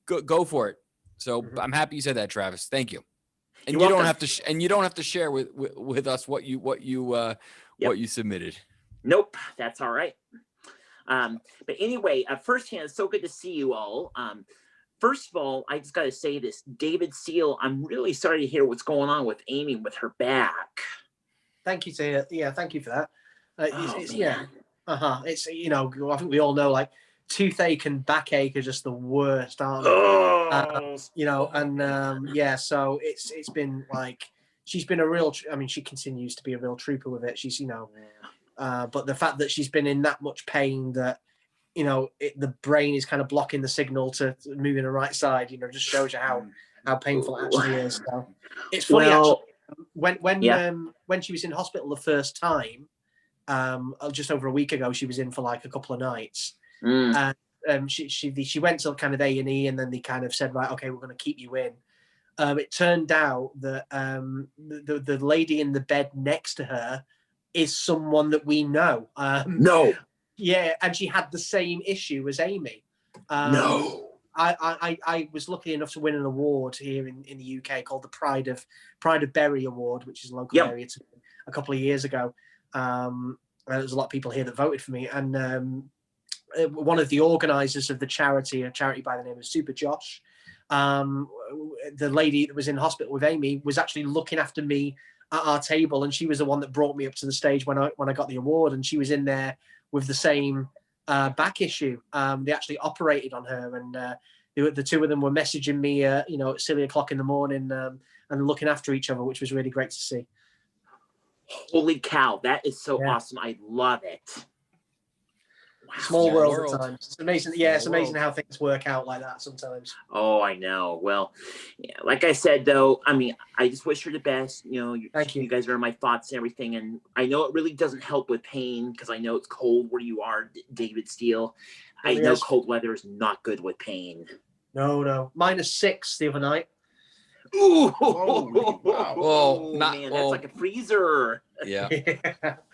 A: go for it. So I'm happy you said that, Travis. Thank you. And you don't have to share with us what you submitted.
F: Nope, that's all right. But anyway, firsthand, it's so good to see you all. First of all, I just got to say this, David Steele, I'm really sorry to hear what's going on with Amy with her back.
B: Thank you, Tia. Yeah, thank you for that. It's I think we all know, like, toothache and backache are just the worst, aren't they? So it's been like, she's been a real, she continues to be a real trooper with it. She's, but the fact that she's been in that much pain that, the brain is kind of blocking the signal to move in the right side, just shows you how painful it actually is. So it's funny, actually, when she was in hospital the first time, just over a week ago, she was in for like a couple of nights. And she went to kind of A&E, and then they kind of said, right, okay, we're going to keep you in. It turned out that the lady in the bed next to her is someone that we know.
F: No.
B: Yeah, and she had the same issue as Amy.
F: No.
B: I was lucky enough to win an award here in the UK called the Pride of Bury Award, which is a local area to me, a couple of years ago. There's a lot of people here that voted for me, and one of the organisers of the charity, a charity by the name of Super Josh, the lady that was in hospital with Amy was actually looking after me at our table, and she was the one that brought me up to the stage when I got the award, and she was in there with the same back issue. They actually operated on her, and the two of them were messaging me, at silly o'clock in the morning, and looking after each other, which was really great to see.
F: Holy cow, that is so awesome. I love it. Wow.
B: Small world at times. It's amazing. Yeah, it's amazing how things work out like that sometimes.
F: Oh, I know. Well, yeah, like I said, though, I just wish her the best.
B: Thank you.
F: You guys are in my thoughts and everything. And I know it really doesn't help with pain, because I know it's cold where you are, David Steele. I know cold weather is not good with pain.
B: No. -6 the other night.
F: Ooh,
D: wow.
A: Well,
F: man, that's like a freezer.
A: Yeah.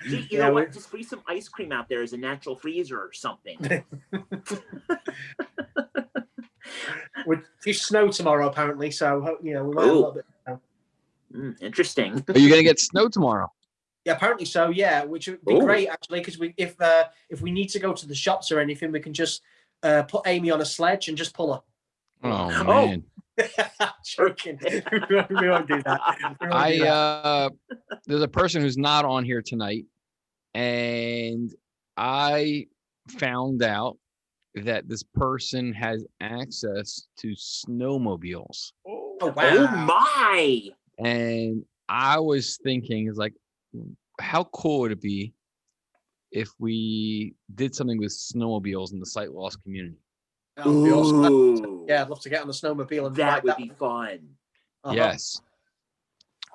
F: You know what? Just freeze some ice cream out there as a natural freezer or something.
B: It's snow tomorrow, apparently, so we might have a little bit of snow.
F: Interesting.
A: Are you gonna get snow tomorrow?
B: Yeah, apparently so. Yeah, which would be
F: Ooh.
B: great actually, because if we need to go to the shops or anything, we can just put Amy on a sledge and just pull her.
A: Oh
F: Oh.
A: man.
B: Joking. We won't do that. We won't do that.
A: There's a person who's not on here tonight, and I found out that this person has access to snowmobiles.
B: Oh
F: Oh
B: wow.
F: my!
A: And I was thinking, is like, how cool would it be if we did something with snowmobiles in the sight loss community?
B: That would be awesome.
F: Ooh.
B: Yeah, I'd love to get on the snowmobile and
F: That
B: ride
F: would
B: that
F: be
B: one.
F: fun.
B: Uh-huh.
A: Yes.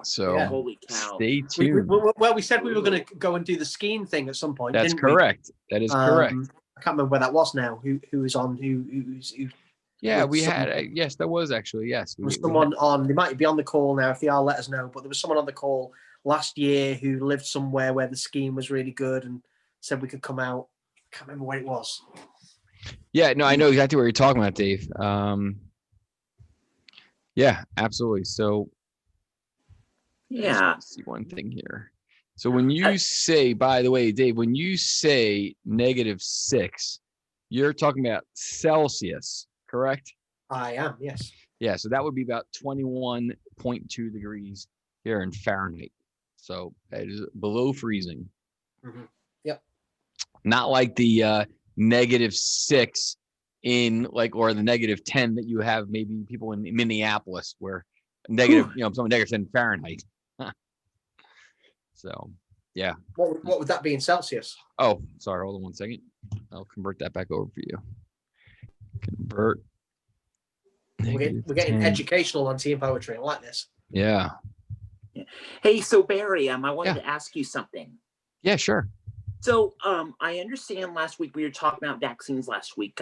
A: So
B: Yeah.
F: Holy cow!
A: stay tuned.
B: Well, we said we were going to go and do the skiing thing at some point.
A: That's
B: didn't we?
A: correct. That is correct.
B: I can't remember where that was now. Who was on? Who
A: Yeah,
B: with
A: we
B: some-
A: had. Yes, that was actually. Yes.
B: There was someone on. They might be on the call now. If they are, let us know. But there was someone on the call last year who lived somewhere where the skiing was really good and said we could come out. I can't remember where it was.
A: Yeah, no, I know exactly what you're talking about, Dave. Yeah, absolutely. So I just
F: Yeah.
A: want to see one thing here. So when you say, by the way, Dave, when you say -6, you're talking about Celsius, correct?
B: I am. Yes.
A: Yeah, so that would be about 21.2 degrees here in Fahrenheit. So that is below freezing.
B: Mhm. Yep.
A: Not like the -6 in like, or the -10 that you have maybe people in Minneapolis where negative, something -10 Fahrenheit. So, yeah.
B: What would that be in Celsius?
A: Oh, sorry. Hold on one second. I'll convert that back over for you. Convert.
B: We're getting
A: -10.
B: educational on team poetry. I like this.
A: Yeah.
F: Hey, so Barry, I wanted
A: Yeah.
F: to ask you something.
A: Yeah, sure.
F: So, I understand last week we were talking about vaccines last week.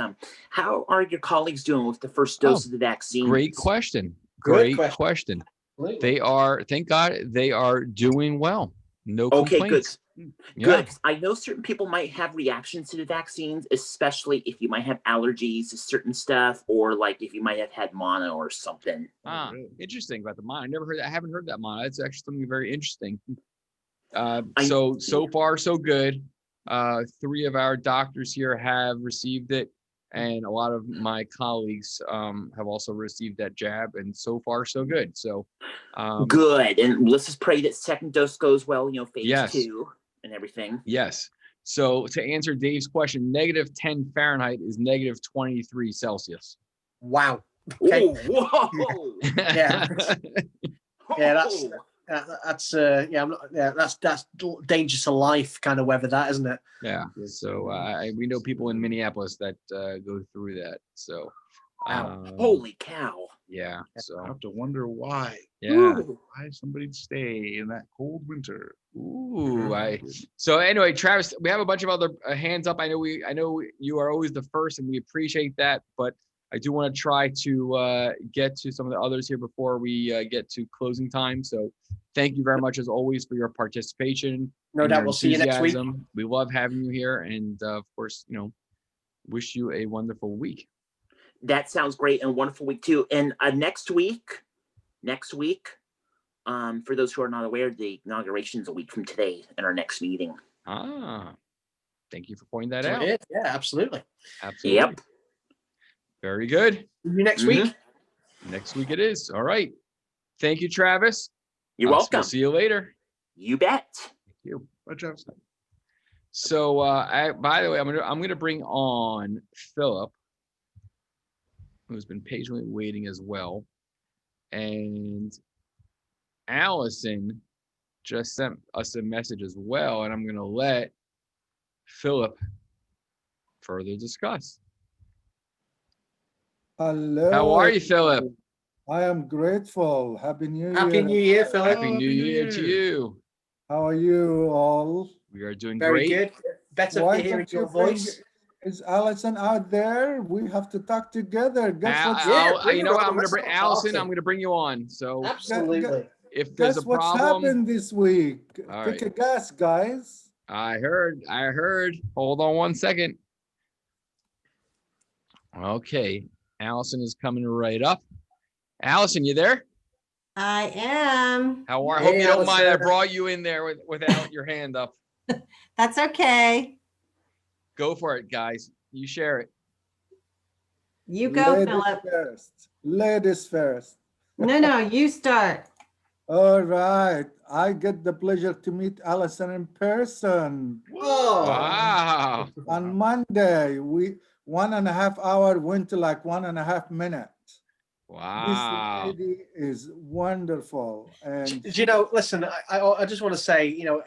F: How are your colleagues doing with the first dose of the vaccine?
A: Great question.
B: Good
A: Great question.
B: Absolutely.
A: They are, thank God, they are doing well. No
F: Okay, good.
A: complaints.
F: Good.
A: Yeah.
F: 'Cause I know certain people might have reactions to the vaccines, especially if you might have allergies to certain stuff, or like if you might have had mono or something.
A: Interesting about the mono. I never heard that. I haven't heard that mono. That's actually something very interesting.
F: I-
A: So far so good. 3 of our doctors here have received it, and a lot of my colleagues have also received that jab, and so far so good. So
F: Good. And let's just pray that second dose goes well, phase
A: Yes.
F: 2 and everything.
A: yes. So to answer Dave's question, -10 Fahrenheit is -23 Celsius.
B: Wow. Okay.
F: Ooh, whoa.
B: Yeah. Yeah, that's
F: Oh.
B: that's danger to life kind of weather, that isn't it?
A: Yeah. So we know people in Minneapolis that go through that. So
B: Wow.
F: Holy cow.
A: yeah.
D: I
A: So
D: have to wonder why.
A: yeah.
F: Ooh.
D: Why somebody'd stay in that cold winter?
A: Ooh, so anyway, Travis, we have a bunch of other hands up. I know you are always the first, and we appreciate that. But I do want to try to get to some of the others here before we get to closing time. So thank you very much as always for your participation.
B: No
A: and
B: doubt
A: your
B: we'll see you next week.
A: enthusiasm. We love having you here, and of course, wish you a wonderful week.
F: That sounds great and wonderful week too. And next week, for those who are not aware, the inauguration is a week from today in our next meeting.
A: Thank you for pointing that
B: So
A: out.
B: it is. Yeah, absolutely.
A: Absolutely.
F: Yep.
A: Very good.
B: See you next
F: Mhm.
B: week.
A: Next week it is. All right. Thank you, Travis.
F: You're
A: We'll
F: welcome.
A: see you later.
F: You bet.
A: Thank you.
D: Bye, Travis.
A: So, by the way, I'm gonna bring on Philip, who's been patiently waiting as well, and Allison just sent us a message as well, and I'm gonna let Philip further discuss.
G: Hello.
A: How are you, Philip?
G: I am grateful. Happy New Year.
B: Happy New Year, Philip.
A: Happy New Year to you.
G: How are you all?
A: We are doing
B: Very
A: great.
B: good. Better
G: Why
B: for hearing
G: don't you
B: your
G: bring-
B: voice.
G: Is Allison out there? We have to talk together. Guess what's
B: Yeah,
A: You know what? I'm
B: bring
A: gonna
B: her
A: bring
B: on.
A: Allison.
B: Awesome.
A: I'm gonna bring you on. So
B: Absolutely.
A: if there's
G: guess
A: a
G: what's
A: problem,
G: happened this week?
A: All
G: Take
A: right.
G: a guess, guys.
A: I heard. Hold on one second. Okay, Allison is coming right up. Allison, you there?
H: I am.
A: How are? I
B: Hey,
A: hope you don't mind. I
B: Allison.
A: brought you in there without your hand up.
H: That's okay.
A: Go for it, guys. You share it.
H: You go,
G: Ladies
H: Philip.
G: first. Ladies first.
H: No, you start.
G: All right. I get the pleasure to meet Allison in person
B: Oh,
A: Wow.
G: on Monday. We 1.5 hour went to like 1.5 minutes. This
A: Wow.
G: lady is wonderful. And
B: do you know? Listen, I just want to say, you know,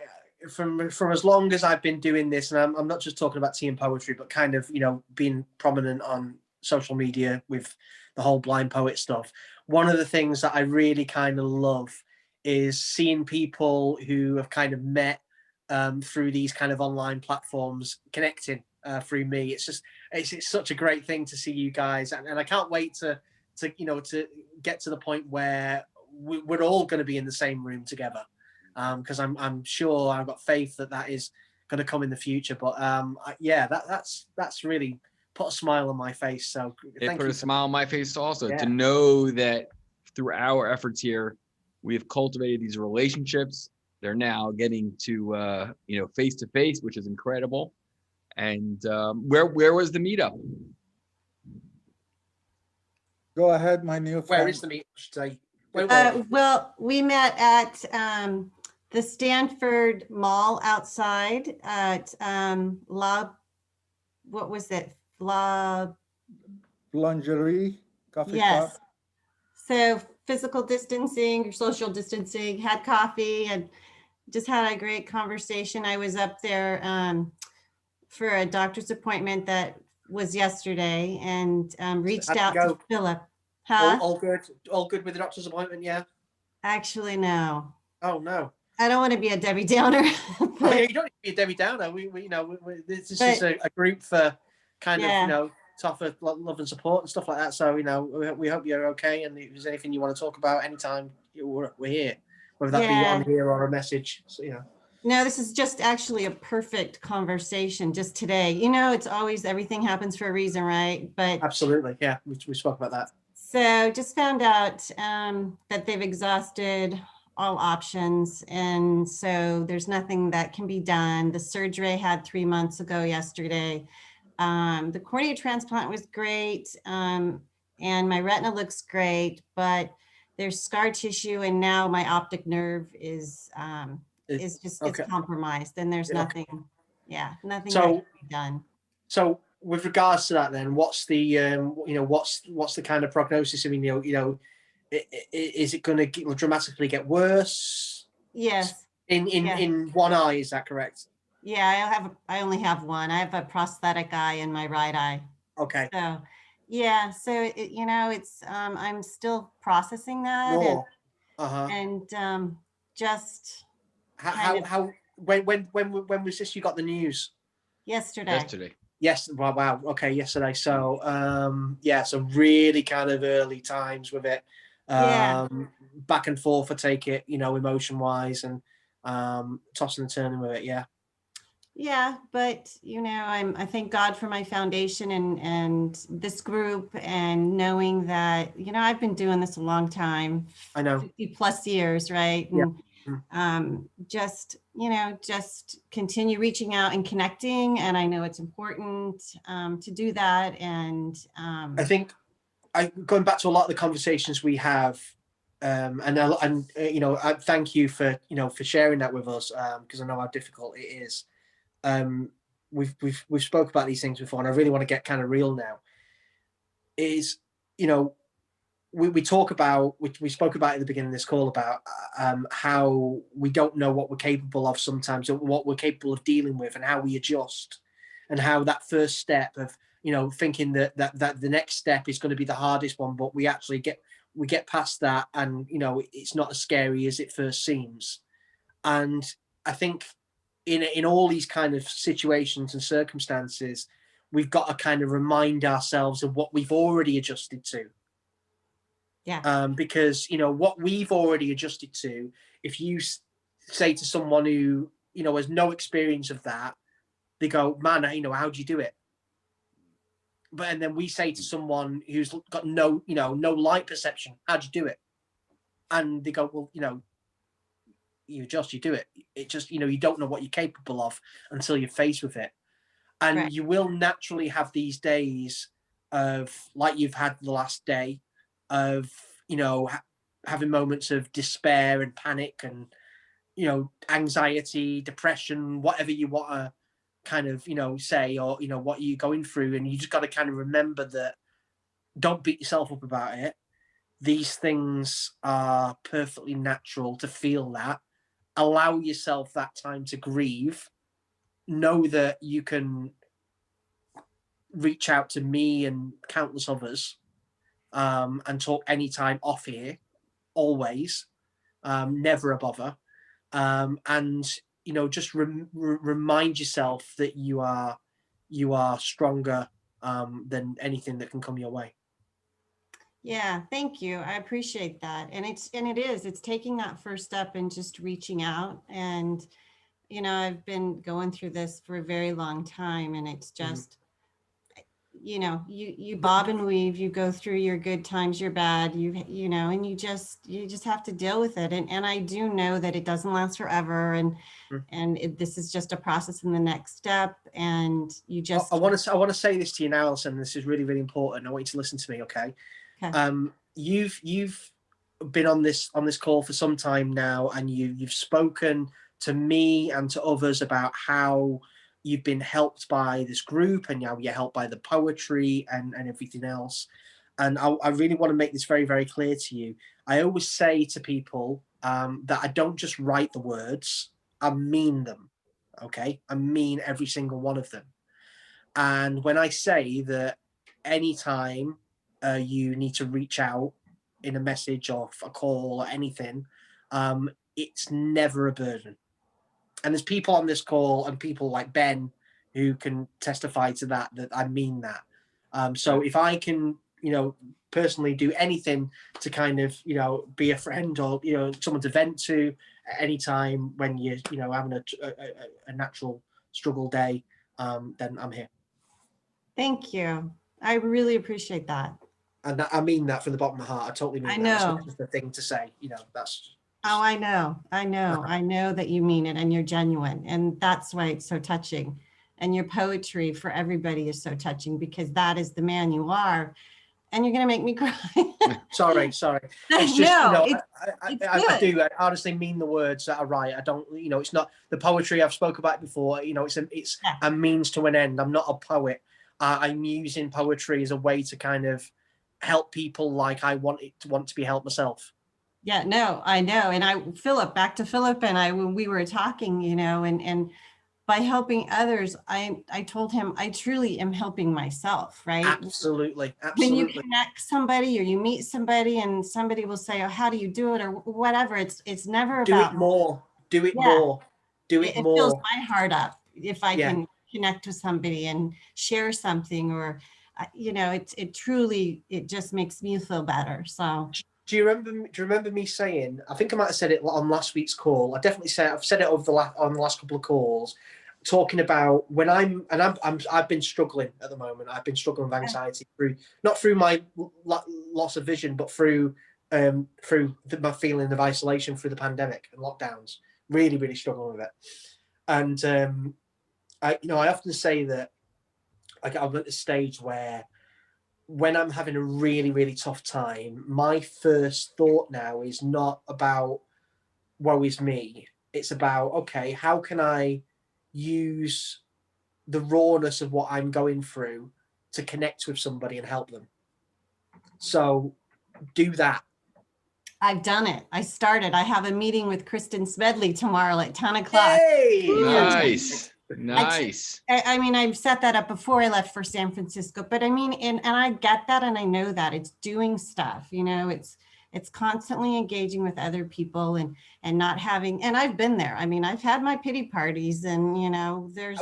B: from as long as I've been doing this, and I'm not just talking about tea and poetry, but kind of, you know, being prominent on social media with the whole blind poet stuff. One of the things that I really kind of love is seeing people who have kind of met through these kind of online platforms connecting through me. It's just it's such a great thing to see you guys, and I can't wait to you know, to get to the point where we're all going to be in the same room together, because I'm sure, I've got faith that that is going to come in the future. But yeah, that's really put a smile on my face. So
A: It
B: thank
A: put
B: you
A: a smile on my face also
B: Yeah.
A: to know that through our efforts here, we've cultivated these relationships. They're now getting to, you know, face to face, which is incredible. And where was the meetup?
G: go ahead, my new
B: Where
G: friend.
B: is the meet? I should say. Wait,
H: Well, we met at the Stanford Mall outside at what was it?
G: Lingerie, coffee
H: Yes.
G: shop.
H: So physical distancing, social distancing, had coffee and just had a great conversation. I was up there for a doctor's appointment that was yesterday and reached
B: How'd it
H: out
B: go?
H: to Philip. Huh?
B: All good with the doctor's appointment. Yeah.
H: Actually, no.
B: Oh no.
H: I don't want to be a Debbie Downer.
B: Oh,
H: but-
B: yeah, you don't need to be a Debbie Downer. We you know, this is
H: But-
B: a group for kind of,
H: Yeah.
B: you know, to offer love and support and stuff like that. So, you know, we hope you're okay. And if there's anything you want to talk about anytime, we're here, whether that be
H: Yeah.
B: on here or a message. So, you know.
H: No, this is just actually a perfect conversation just today. You know, it's always everything happens for a reason, right? But
B: Absolutely. Yeah. We spoke about that.
H: so just found out that they've exhausted all options. And so there's nothing that can be done. The surgery I had 3 months ago yesterday. The cornea transplant was great. And my retina looks great, but there's scar tissue. And now my optic nerve is just
B: okay.
H: it's compromised. And there's
B: Yeah.
H: nothing, nothing
B: So-
H: that can be done.
B: So with regards to that, then what's the you know, what's the kind of prognosis? I mean, you know, is it going to dramatically get worse
H: Yes.
B: in one eye? Is that correct?
H: Yeah, I only have one. I have a prosthetic eye in my right eye.
B: Okay.
H: So, yeah, so you know, it's I'm still processing that
B: More. Uh-huh.
H: and just
B: How when was this you got the news?
H: yesterday.
A: Yesterday.
B: Yes. Wow. Okay. Yesterday. So yeah. So really kind of early times with it.
H: Yeah.
B: Back and forth. I take it. You know, emotion wise and tossing and turning with it. Yeah.
H: Yeah, but you know, I thank God for my foundation and this group and knowing that, you know, I've been doing this a long time.
B: I know.
H: 50 plus years, right?
B: Yeah.
H: And just, you know, just continue reaching out and connecting. And I know it's important to do that. And
B: I think going back to a lot of the conversations we have, and you know, I thank you for, you know, for sharing that with us, because I know how difficult it is. We've spoke about these things before, and I really want to get kind of real now. Is, you know, we talk about, we spoke about at the beginning of this call about how we don't know what we're capable of sometimes, or what we're capable of dealing with, and how we adjust, and how that first step of, you know, thinking that the next step is going to be the hardest one, but we actually get past that, and, you know, it's not as scary as it first seems. And I think in all these kind of situations and circumstances, we've got to kind of remind ourselves of what we've already adjusted to.
H: yeah,
B: Because, you know, what we've already adjusted to, if you say to someone who, you know, has no experience of that, they go, man, you know, how do you do it? But, and then we say to someone who's got no, you know, no light perception, how do you do it? And they go, well, you adjust, you do it. It just, you don't know what you're capable of until you're faced with it. And
H: Right.
B: you will naturally have these days of, like you've had the last day, of, having moments of despair and panic and, anxiety, depression, whatever you want to kind of, say, or, what you're going through. And you just got to kind of remember that, don't beat yourself up about it. These things are perfectly natural to feel that. Allow yourself that time to grieve. Know that you can reach out to me and countless others, and talk anytime off here, always, never a bother. And just remind yourself that you are stronger than anything that can come your way.
H: Yeah, thank you. I appreciate that. And it's taking that first step and just reaching out. And, I've been going through this for a very long time, and it's just, you bob and weave, you go through your good times, your bad, and you just have to deal with it. And I do know that it doesn't last forever. And this is just a process in the next step. And you just,
B: I want to say this to you now, Alison. This is really, really important. I want you to listen to me. Okay. You've been on this call for some time now, and you've spoken to me and to others about how you've been helped by this group and how you're helped by the poetry and everything else. And I really want to make this very, very clear to you. I always say to people that I don't just write the words, I mean them. Okay. I mean every single one of them. And when I say that anytime you need to reach out in a message or a call or anything, it's never a burden. And there's people on this call and people like Ben who can testify to that I mean that. So if I can, personally do anything to kind of, be a friend or, someone to vent to at any time when you're, having a natural struggle day, then I'm here.
H: thank you. I really appreciate that.
B: And I mean that from the bottom of my heart. I totally mean
H: I
B: that. It's
H: know.
B: not just a thing to say, that's.
H: Oh, I know that you mean it and you're genuine. And that's why it's so touching. And your poetry for everybody is so touching, because that is the man you are. And you're going to make me cry.
B: Sorry. It's just,
H: No,
B: I do. I honestly mean the words that I write. I don't, it's not the poetry I've spoke about before. It's a means to an end. I'm not a poet. I'm using poetry as a way to kind of help people like I want to be helped myself.
H: Yeah, no, I know. And back to Philip and I, when we were talking, and by helping others, I told him I truly am helping myself, right?
B: Absolutely.
H: When you connect somebody or you meet somebody and somebody will say, oh, how do you do it? Or whatever. It's never
B: do
H: about
B: it more. Do it more. Do it more.
H: It fills my heart up if I can connect with somebody and share something, or, it truly just makes me feel better. So.
B: Do you remember me saying? I think I might have said it on last week's call. I've said it over on the last couple of calls, talking about when I've been struggling at the moment. I've been struggling with anxiety not through my loss of vision, but through my feeling of isolation through the pandemic and lockdowns. Really, really struggling with it. And I often say that I'm at the stage where, when I'm having a really, really tough time, my first thought now is not about woe is me. It's about, okay, how can I use the rawness of what I'm going through to connect with somebody and help them? So do that.
H: I've done it. I have a meeting with Kristen Smedley tomorrow at 10 o'clock.
B: Hey!
A: Nice.
H: I mean, I've set that up before I left for San Francisco, but I mean, and I get that. And I know that it's doing stuff, it's constantly engaging with other people and not having, and I've been there. I mean, I've had my pity parties and,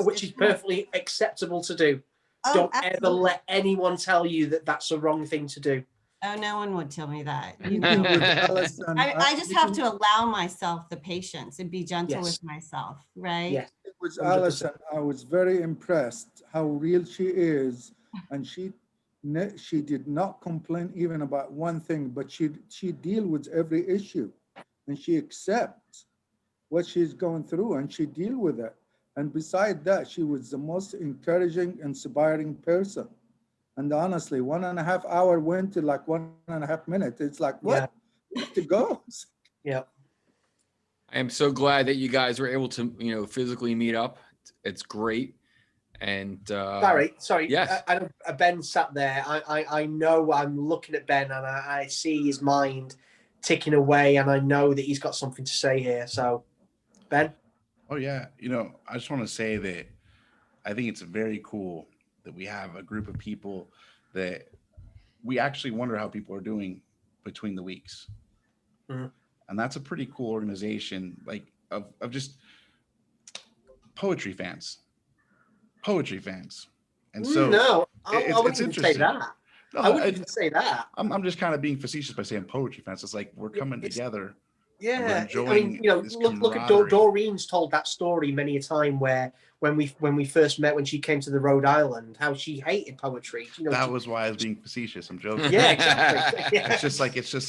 B: which is perfectly acceptable to do.
H: Oh,
B: Don't
H: absolutely.
B: ever let anyone tell you that that's a wrong thing to do.
H: Oh, no one would tell me that.
G: I
H: just have to allow myself the patience and be gentle with myself, right?
B: Yes.
G: It was Alison. I was very impressed how real she is, and she She did not complain even about one thing, but she deal with every issue, and she accepts what she's going through, and she deal with it. And beside that, she was the most encouraging, inspiring person. And honestly, 1.5 hours went to like 1.5 minutes. It's like, what? We have to go.
B: Yeah.
A: I am so glad that you guys were able to, physically meet up. It's great. And
B: Barry, sorry.
A: yes.
B: I Ben sat there. I know I'm looking at Ben and I see his mind ticking away, and I know that he's got something to say here. So, Ben?
D: Oh, yeah. I just want to say that I think it's very cool that we have a group of people that we actually wonder how people are doing between the weeks.
B: Mm-hmm.
D: And that's a pretty cool organization, like of just poetry fans. And so
B: no, I wouldn't
D: it's
B: even say
D: interesting.
B: that.
D: No,
B: I wouldn't even say that.
D: I'm just kind of being facetious by saying poetry fans. It's like we're coming together.
B: Yeah,
D: We're
B: I
D: enjoying
B: mean,
D: this
B: look at
D: camaraderie.
B: Doreen's told that story many a time where when we first met, when she came to the Rhode Island, how she hated poetry.
D: That was why I was being facetious. I'm joking.
B: Yeah, exactly. Yeah.
D: It's just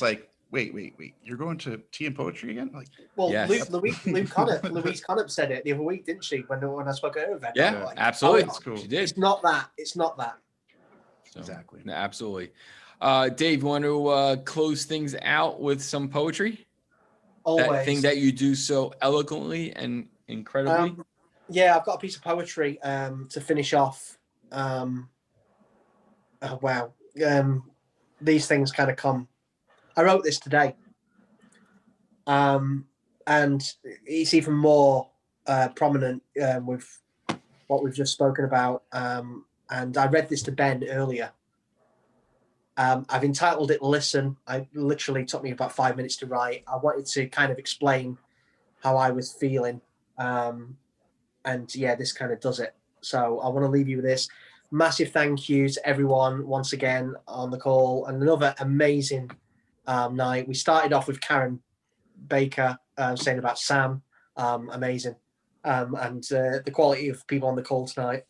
D: like, wait. You're going to tea and poetry again? Like,
B: Well,
A: yes.
B: Louise Connop said it the other week, didn't she? When I spoke at her event.
A: Yeah,
B: Like,
A: absolutely.
D: that's cool.
A: She did.
B: It's not that.
A: So,
D: Exactly.
A: no, absolutely. Dave, you want to close things out with some poetry?
B: Always.
A: That thing that you do so eloquently and incredibly.
B: Yeah, I've got a piece of poetry to finish off. Oh, wow. These things kind of come. I wrote this today. And it's even more prominent with what we've just spoken about. And I read this to Ben earlier. I've entitled it Listen. It literally took me about 5 minutes to write. I wanted to kind of explain how I was feeling. And yeah, this kind of does it. So I want to leave you with this. Massive thank you to everyone once again on the call. And another amazing night. We started off with Karen Baker saying about Sam. Amazing. And the quality of people on the call tonight.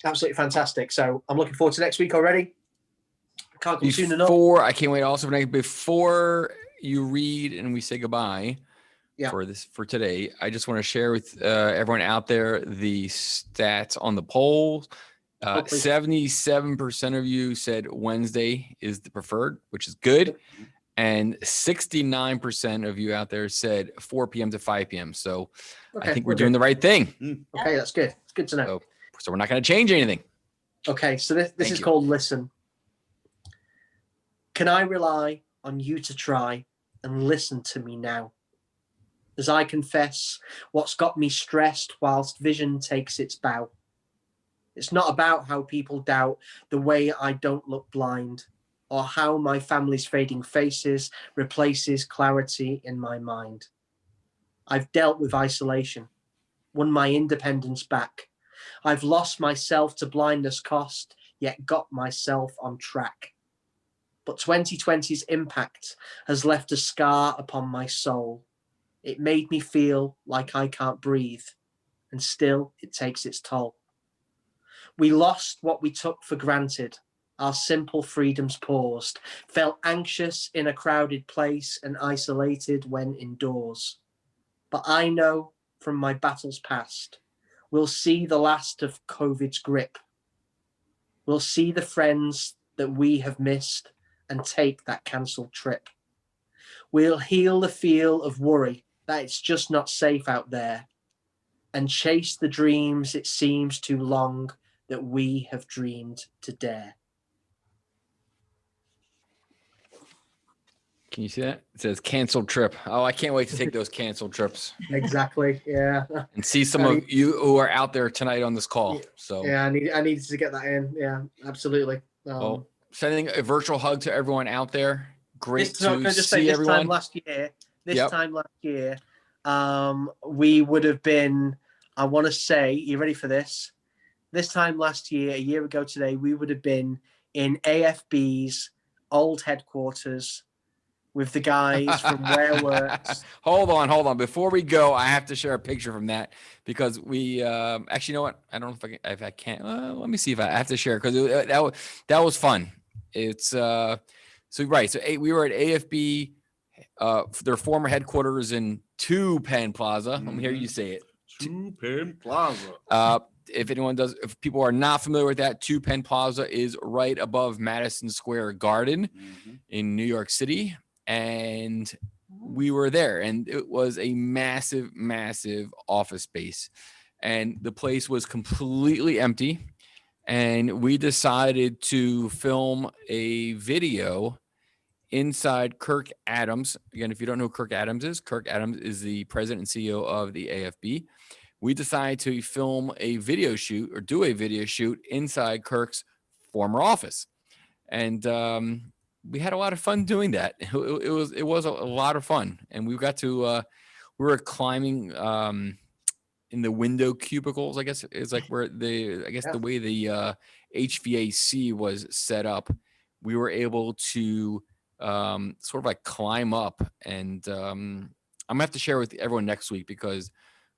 B: Absolutely fantastic. So I'm looking forward to next week already. Can't come soon enough.
A: I can't wait. Also, before you read and we say goodbye for today, I just want to share with everyone out there the stats on the poll. 77% of you said Wednesday is the preferred, which is good. And 69% of you out there said 4 p.m. to 5 p.m. So I think we're doing the right thing.
B: Okay, that's good. It's good to know.
A: So we're not going to change anything.
B: Okay, so this is called Listen. Can I rely on you to try and listen to me now? As I confess what's got me stressed whilst vision takes its bow. It's not about how people doubt the way I don't look blind, or how my family's fading faces replaces clarity in my mind. I've dealt with isolation, won my independence back. I've lost myself to blindness cost, yet got myself on track. But 2020's impact has left a scar upon my soul. It made me feel like I can't breathe, and still it takes its toll. We lost what we took for granted. Our simple freedoms paused, felt anxious in a crowded place and isolated when indoors. But I know from my battles past, we'll see the last of COVID's grip. We'll see the friends that we have missed and take that cancelled trip. We'll heal the feel of worry that it's just not safe out there and chase the dreams it seems too long that we have dreamed to dare.
A: Can you see that? It says canceled trip. Oh, I can't wait to take those canceled trips.
B: Exactly. Yeah.
A: And see some of you who are out there tonight on this call. So
B: yeah, I needed to get that in. Yeah, absolutely.
A: Well, sending a virtual hug to everyone out there. Great to see
B: this
A: everyone.
B: Time last year, we would have been, I want to say, you ready for this? This time last year, a year ago today, we would have been in AFB's old headquarters with the guys from Wareworks.
A: Hold on. Before we go, I have to share a picture from that because we actually, you know what? I don't know if I can. Let me see if I have to share because that was fun. It's so right. So we were at AFB, their former headquarters in Two Penn Plaza. Let me hear you say it.
D: Two Penn Plaza.
A: If people are not familiar with that, Two Penn Plaza is right above Madison Square Garden in New York City. And we were there, and it was a massive, massive office space. And the place was completely empty. And we decided to film a video inside Kirk Adams. Again, if you don't know who Kirk Adams is the president and CEO of the AFB. We decided to film a video shoot or do a video shoot inside Kirk's former office. And we had a lot of fun doing that. It was a lot of fun. And we got to, we were climbing in the window cubicles, I guess is like where the way the HVAC was set up, we were able to sort of like climb up. And I'm gonna have to share with everyone next week because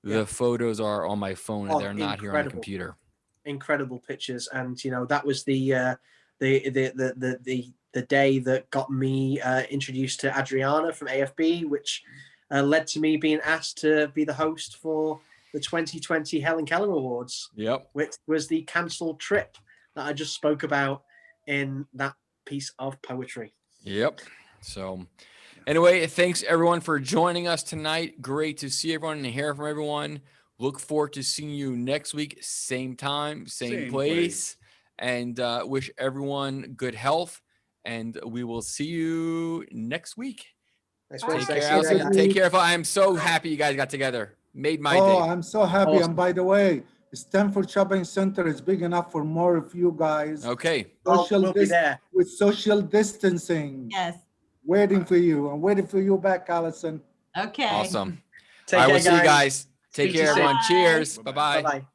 A: the photos are on my phone and they're not here on the computer.
B: Incredible pictures, and that was the day that got me introduced to Adriana from AFB, which led to me being asked to be the host for the 2020 Helen Keller Awards.
A: Yep.
B: Which was the cancelled trip that I just spoke about in that piece of poetry.
A: Yep. So anyway, thanks everyone for joining us tonight. Great to see everyone and hear from everyone. Look forward to seeing you next week, same time, same place. And wish everyone good health. And we will see you next week. Take care, Allison. Take care. I am so happy you guys got together. Made my day.
G: I'm so happy. Awesome. And by the way, Stanford Shopping Center is big enough for more of you guys.
A: Okay.
B: We'll be there.
G: With social distancing.
H: Yes.
G: Waiting for you. I'm waiting for you back, Allison.
H: Okay.
A: Awesome.
B: Take care,
A: we'll see you guys. Take
B: Speak to
A: care,
B: you soon.
A: everyone. Cheers.
H: Bye.
A: Bye-bye.
B: Bye-bye.